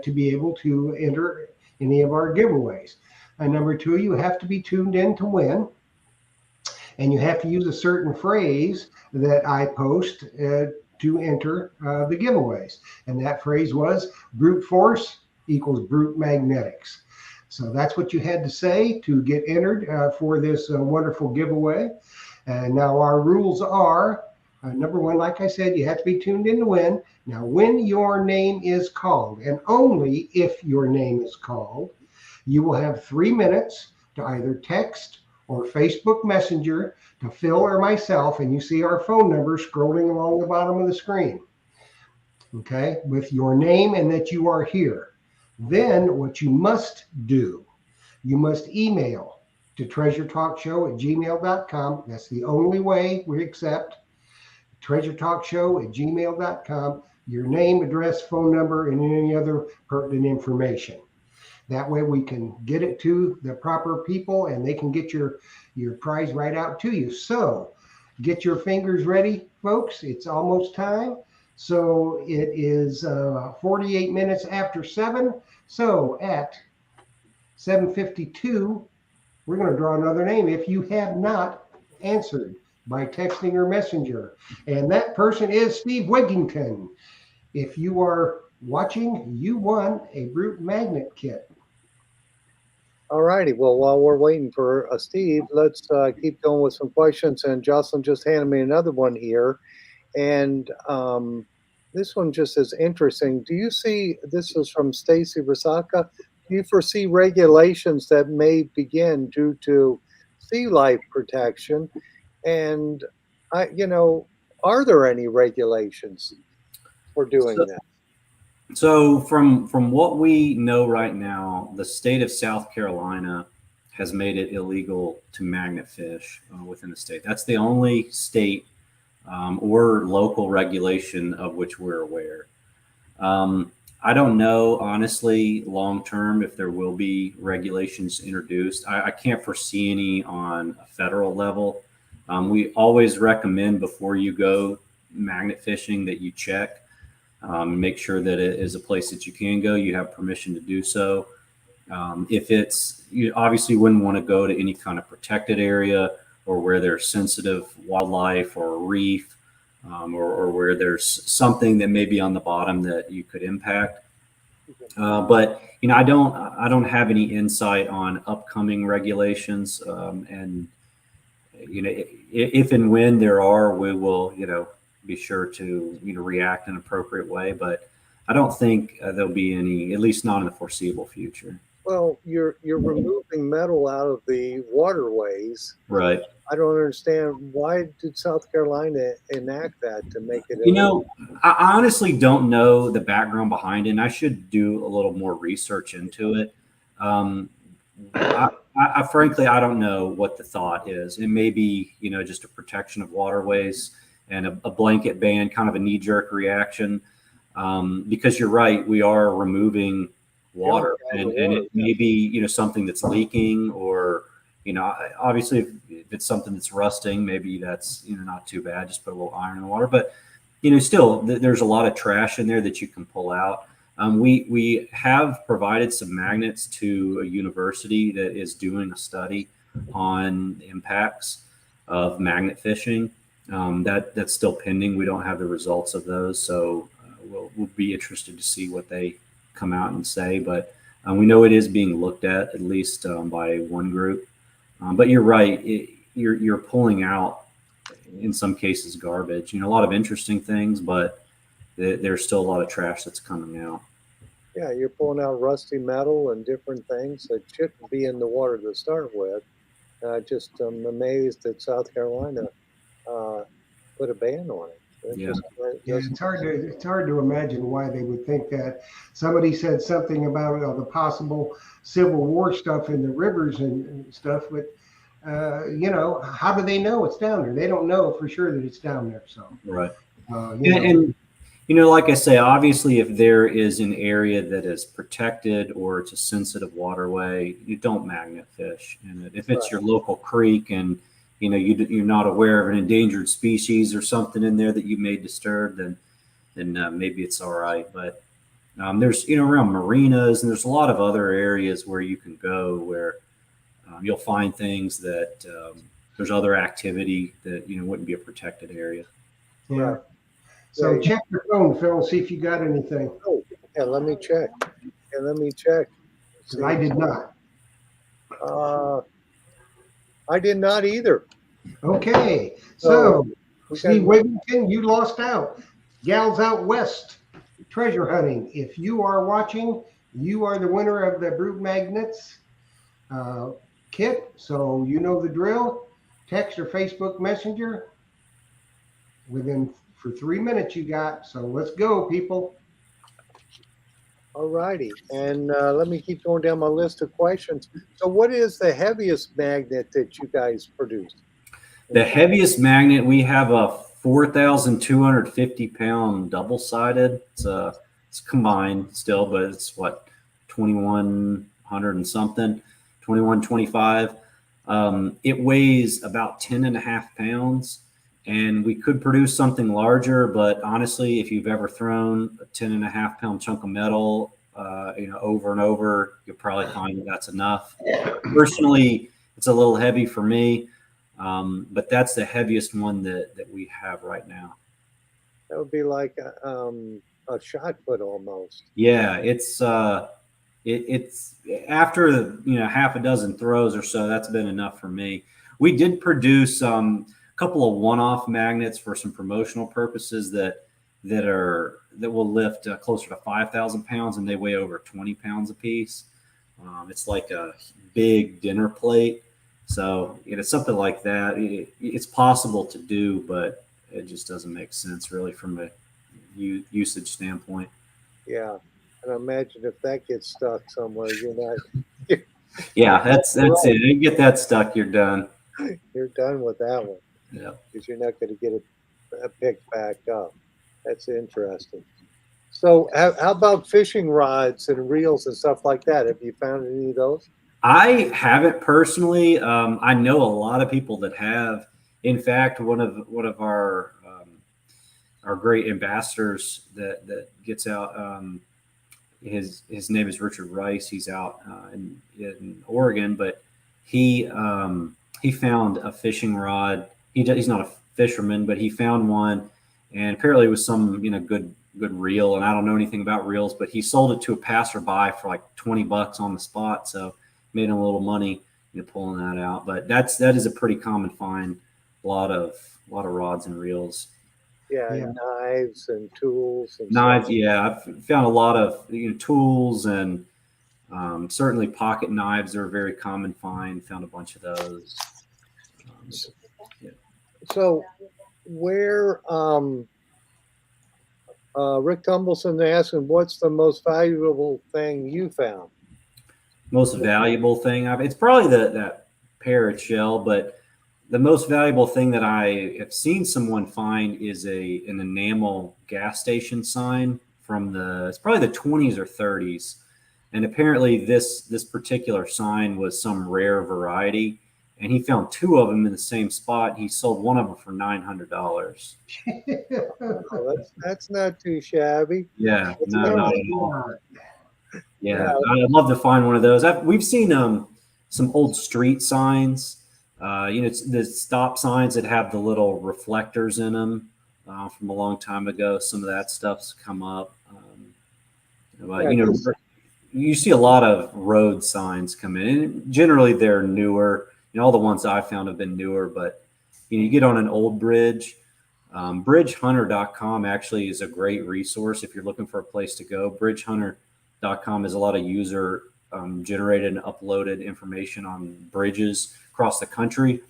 to be able to enter any of our giveaways. And number two, you have to be tuned in to win. And you have to use a certain phrase that I post to enter the giveaways. And that phrase was brute force equals brute magnetics. So that's what you had to say to get entered for this wonderful giveaway. And now our rules are, number one, like I said, you have to be tuned in to win. Now, when your name is called, and only if your name is called, you will have 3 minutes to either text or Facebook Messenger to Phil or myself, and you see our phone number scrolling along the bottom of the screen, okay, with your name and that you are here. Then what you must do, you must email to treasuretalkshow@gmail.com. That's the only way we accept. treasuretalkshow@gmail.com. Your name, address, phone number, and any other pertinent information. That way we can get it to the proper people and they can get your prize right out to you. So get your fingers ready, folks. It's almost time. So it is 48 minutes after 7. So at 7:52, we're going to draw another name if you have not answered by texting or messenger. And that person is Steve Wigington. If you are watching, you won a Brute Magnet Kit. All righty. Well, while we're waiting for Steve, let's keep going with some questions. And Jocelyn just handed me another one here. And this one just is interesting. Do you see, this is from Stacy Rasaka, do you foresee regulations that may begin due to sea life protection? And, are there any regulations for doing that? So from what we know right now, the state of South Carolina has made it illegal to magnet fish within the state. That's the only state or local regulation of which we're aware. I don't know, honestly, long term, if there will be regulations introduced. I can't foresee any on a federal level. We always recommend before you go magnet fishing that you check. Make sure that it is a place that you can go. You have permission to do so. If it's, you obviously wouldn't want to go to any kind of protected area or where there's sensitive wildlife or a reef, or where there's something that may be on the bottom that you could impact. But I don't have any insight on upcoming regulations. And if and when there are, we will be sure to react in an appropriate way. But I don't think there'll be any, at least not in the foreseeable future. Well, you're removing metal out of the waterways. Right. I don't understand, why did South Carolina enact that to make it illegal? I honestly don't know the background behind it, and I should do a little more research into it. I frankly, I don't know what the thought is. It may be, just a protection of waterways and a blanket ban, kind of a knee-jerk reaction, because you're right, we are removing water, and it may be, something that's leaking, or, obviously if it's something that's rusting, maybe that's, not too bad. Just put a little iron in the water, but, still there's a lot of trash in there that you can pull out. We have provided some magnets to a university that is doing a study on impacts. of magnet fishing. That's still pending. We don't have the results of those, so we'll be interested to see what they come out and say. But we know it is being looked at least by one group. But you're right. You're pulling out, in some cases, garbage. A lot of interesting things, but there's still a lot of trash that's coming out. Yeah, you're pulling out rusty metal and different things that shouldn't be in the water to start with. Just amazed that South Carolina put a ban on it. Yeah. It's hard to imagine why they would think that. Somebody said something about the possible Civil War stuff in the rivers and stuff, but how do they know it's down there? They don't know for sure that it's down there. So right. And like I say, obviously, if there is an area that is protected or it's a sensitive waterway, you don't magnet fish. And if it's your local creek and you're not aware of an endangered species or something in there that you may disturb, then maybe it's all right. But there's around marinas, and there's a lot of other areas where you can go where you'll find things that there's other activity that wouldn't be a protected area. Yeah. Right. So check your phone, Phil, see if you got anything. Oh, yeah, let me check. I did not. I did not either. Okay, so Steve Wigington, you lost out. Gals Out West treasure hunting. If you are watching, you are the winner of the Brood Magnets kit. So you know the drill. Text or Facebook Messenger for 3 minutes you got. So let's go, people. All righty. And let me keep going down my list of questions. So what is the heaviest magnet that you guys produce? The heaviest magnet, we have a 4,250 pound double-sided. It's combined still, but it's what, 2,100 and something, 2,125. It weighs about 10.5 pounds. And we could produce something larger, but honestly, if you've ever thrown a 10.5 pound chunk of metal, over and over, you'll probably find that's enough. Personally, it's a little heavy for me, but that's the heaviest one that we have right now. That would be like a shot put almost. Yeah, it's after half a dozen throws or so, that's been enough for me. We did produce couple of one-off magnets for some promotional purposes that will lift closer to 5,000 pounds, and they weigh over 20 pounds a piece. It's like a big dinner plate. So something like that, it's possible to do, but it just doesn't make sense really from a usage standpoint. Yeah, and imagine if that gets stuck somewhere, you're not. Yeah, that's right. It. You get that stuck, you're done. You're done with that one. Yeah, because you're not going to get it picked back up. That's interesting. So how about fishing rods and reels and stuff like that? Have you found any of those? I haven't personally. I know a lot of people that have. In fact, one of our great ambassadors that gets out. His name is Richard Rice. He's out in Oregon, but he found a fishing rod. He's not a fisherman, but he found one, and apparently it was some good reel. And I don't know anything about reels, but he sold it to a passerby for like $20 on the spot. So made him a little money pulling that out. But that is a pretty common find. A lot of rods and reels. Yeah. Knives and tools. And knives. stuff. Yeah, I've found a lot of tools and certainly pocket knives are a very common find. Found a bunch of those. So where Rick Tumbleson asking, what's the most valuable thing you found? Most valuable thing it's probably that parrot shell, but the most valuable thing that I have seen someone find is an enamel gas station sign from it's probably the 20s or 30s. And apparently this particular sign was some rare variety. And he found two of them in the same spot. He sold one of them for $900. That's not too shabby. Yeah, not at all. Yeah, I'd love to find one of those. We've seen some old street signs It's the stop signs that have the little reflectors in them from a long time ago. Some of that stuff's come up. But, Yeah, you see a lot of road signs come in. And generally, they're newer. All the ones I found have been newer, but you get on an old bridge. Bridgehunter.com actually is a great resource if you're looking for a place to go. Bridgehunter.com is a lot of user generated and uploaded information on bridges across the country.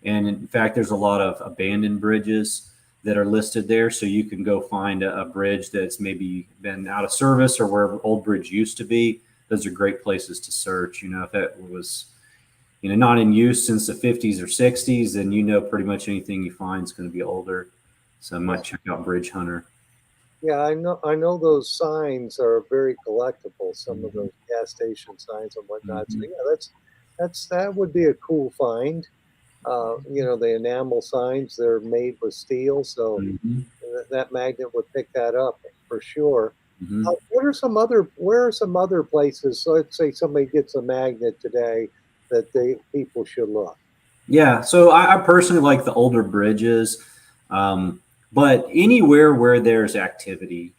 And in fact, there's a lot of abandoned bridges that are listed there. So you can go find a bridge that's maybe been out of service or where old bridge used to be. Those are great places to search. If that was, not in use since the 50s or 60s, then pretty much anything you find is going to be older. So I might check out Bridge Hunter. yeah, I know those signs are very collectible. Some of those gas station signs and whatnot. So yeah, that would be a cool find. The enamel signs, they're made with steel, so that magnet would pick that up for sure. Where are some other places? So let's say somebody gets a magnet today that people should look. Yeah, so I personally like the older bridges, but anywhere where there's activity,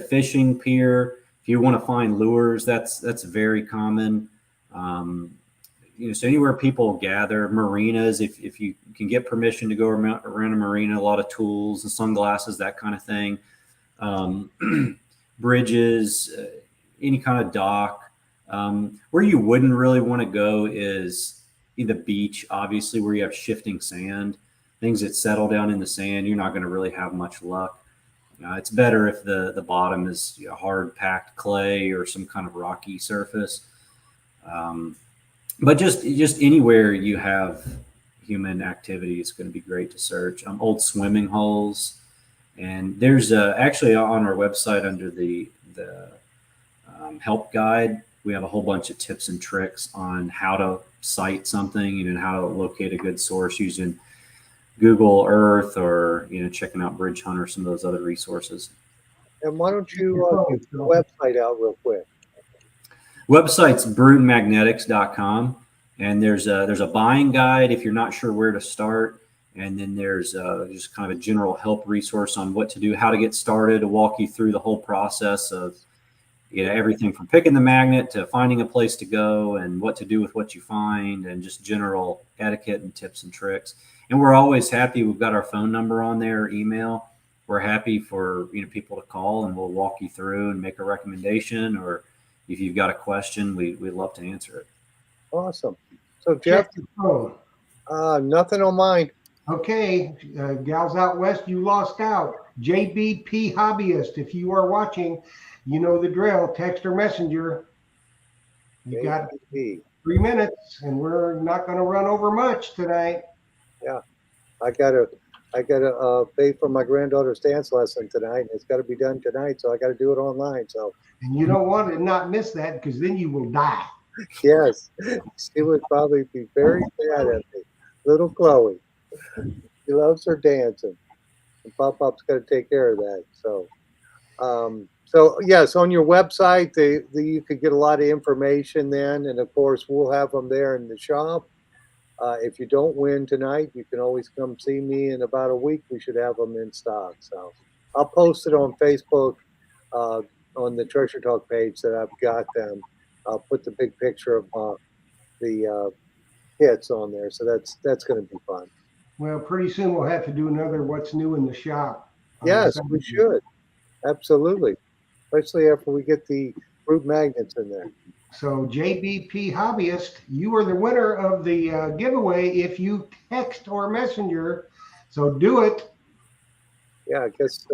fishing pier. If you want to find lures, that's very common. So anywhere people gather, marinas, if you can get permission to go around a marina, a lot of tools and sunglasses, that kind of thing. Bridges, any kind of dock. Where you wouldn't really want to go is the beach, obviously, where you have shifting sand, things that settle down in the sand. You're not going to really have much luck. It's better if the bottom is hard packed clay or some kind of rocky surface. But just anywhere you have human activity is going to be great to search. Old swimming holes, and there's actually on our website under the help guide, we have a whole bunch of tips and tricks on how to cite something and how to locate a good source using Google Earth or checking out Bridge Hunter, some of those other resources. And why don't you get the website out real quick? Website's brutemagnetics.com, and there's a buying guide if you're not sure where to start, and then there's just kind of a general help resource on what to do, how to get started, to walk you through the whole process of everything from picking the magnet to finding a place to go and what to do with what you find, and just general etiquette and tips and tricks. And we're always happy. We've got our phone number on there, email. We're happy for people to call, and we'll walk you through and make a recommendation, or if you've got a question, we'd love to answer it. Awesome. So Jeff, nothing on mine. Okay, gals out west, you lost out. JBP Hobbyist, if you are watching, you know the drill. Text or messenger. You got 3 minutes, and we're not going to run over much tonight. Yeah, I gotta pay for my granddaughter's dance lesson tonight, and it's got to be done tonight. So I got to do it online. So. And you don't want to not miss that, because then you will die. Yes, she would probably be very sad at me. Little Chloe, she loves her dancing, and Pop-Pop's got to take care of that. So, yes, on your website, you could get a lot of information then, and of course, we'll have them there in the shop. If you don't win tonight, you can always come see me in about a week. We should have them in stock. So, I'll post it on Facebook. On the Treasure Talk page that I've got them. I'll put the big picture of the hits on there. So that's going to be fun. Well, pretty soon we'll have to do another What's New in the Shop. Yes, we should. Absolutely. Especially after we get the root magnets in there. So JBP Hobbyist, you are the winner of the giveaway if you text or messenger. So do it. Yeah, I guess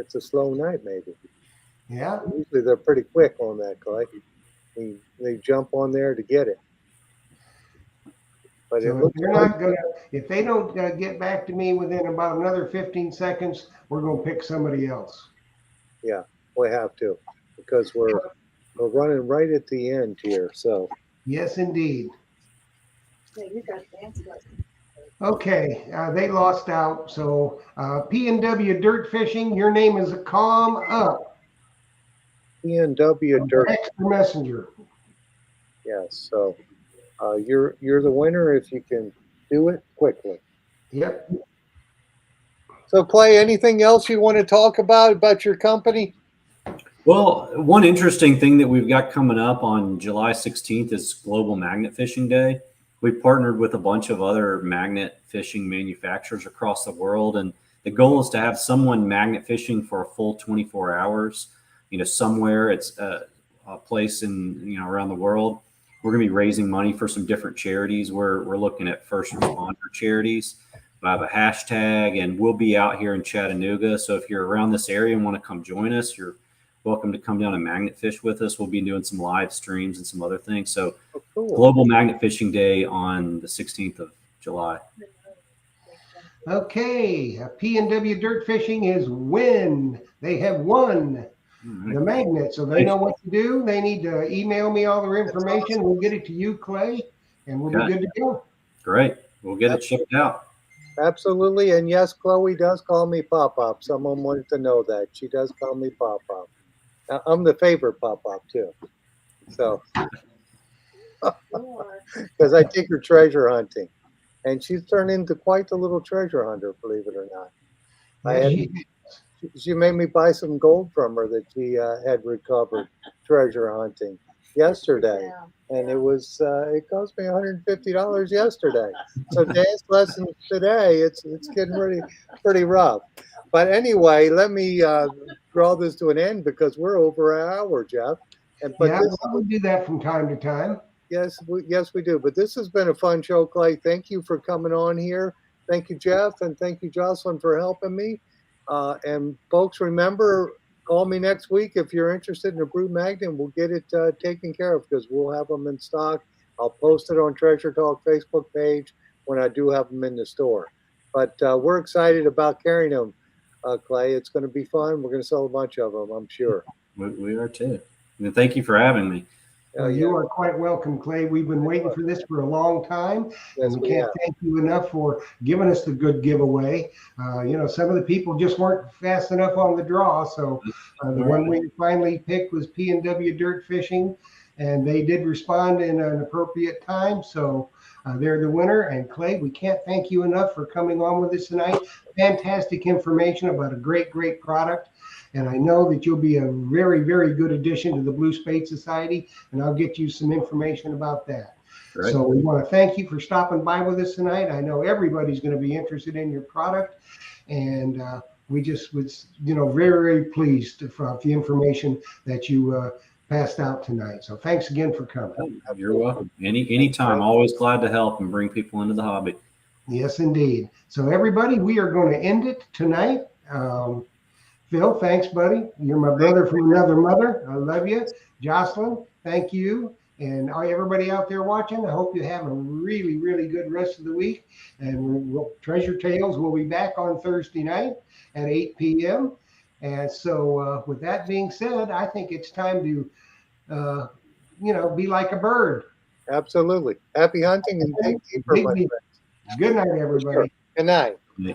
it's a slow night, maybe. Yeah. Usually they're pretty quick on that, Clay. They jump on there to get it. But so if they don't get back to me within about another 15 seconds, we're going to pick somebody else. Yeah, we have to, because we're running right at the end here. So. Yes, indeed. Okay, they lost out. So P&W Dirt Fishing, your name is Calm Up. P&W Dirt. Extra messenger. Yes, so You're the winner if you can do it quickly. Yep. So, Clay, anything else you want to talk about your company? Well, one interesting thing that we've got coming up on July 16th is Global Magnet Fishing Day. We've partnered with a bunch of other magnet fishing manufacturers across the world, and the goal is to have someone magnet fishing for a full 24 hours, somewhere. It's a place around the world. We're going to be raising money for some different charities. We're looking at first responder charities. I have a hashtag, and we'll be out here in Chattanooga. So if you're around this area and want to come join us, you're welcome to come down and magnet fish with us. We'll be doing some live streams and some other things. So Cool. Global Magnet Fishing Day on the 16th of July. Okay, P&W Dirt Fishing is win. They have won the magnet, so they know what to do. They need to email me all their information. We'll get it to you, Clay, and we'll be good to go. Great. We'll get it shipped out. Absolutely. And yes, Chloe does call me Pop-Up. Someone wanted to know that. She does call me Pop-Up. I'm the favorite Pop-Up, too. So, because I take her treasure hunting. And she's turned into quite the little treasure hunter, believe it or not. She made me buy some gold from her that she had recovered treasure hunting yesterday. And it cost me $150 yesterday. So dance lessons today, it's getting pretty rough. But anyway, let me draw this to an end because we're over an hour, Jeff. We do that from time to time. Yes, we do. But this has been a fun show, Clay. Thank you for coming on here. Thank you, Jeff, and thank you, Jocelyn, for helping me. And folks, remember, call me next week if you're interested in a brood magnet. We'll get it taken care of because we'll have them in stock. I'll post it on Treasure Talk Facebook page when I do have them in the store. But we're excited about carrying them, Clay. It's going to be fun. We're going to sell a bunch of them, I'm sure. We are too. And thank you for having me. You are quite welcome, Clay. We've been waiting for this for a long time, and we can't thank you enough for giving us the good giveaway. Some of the people just weren't fast enough on the draw, so the one we finally picked was P&W Dirt Fishing, and they did respond in an appropriate time, so they're the winner. And Clay, we can't thank you enough for coming on with us tonight. Fantastic information about a great product. And I know that you'll be a very, very good addition to the Blue Spade Society, and I'll get you some information about that. Right. So we want to thank you for stopping by with us tonight. I know everybody's going to be interested in your product, and we just was, very, very pleased for the information that you passed out tonight. So thanks again for coming. You're welcome. Anytime. Always glad to help and bring people into the hobby. Yes, indeed. So everybody, we are going to end it tonight. Phil, thanks, buddy. You're my brother from another mother. I love you. Jocelyn, thank you. And everybody out there watching, I hope you have a really, really good rest of the week. And Treasure Tales will be back on Thursday night at 8 p.m. And so with that being said, I think it's time to, be like a bird. Absolutely. Happy hunting and dig deeper, my friends. Good night, everybody. Good night. Yeah.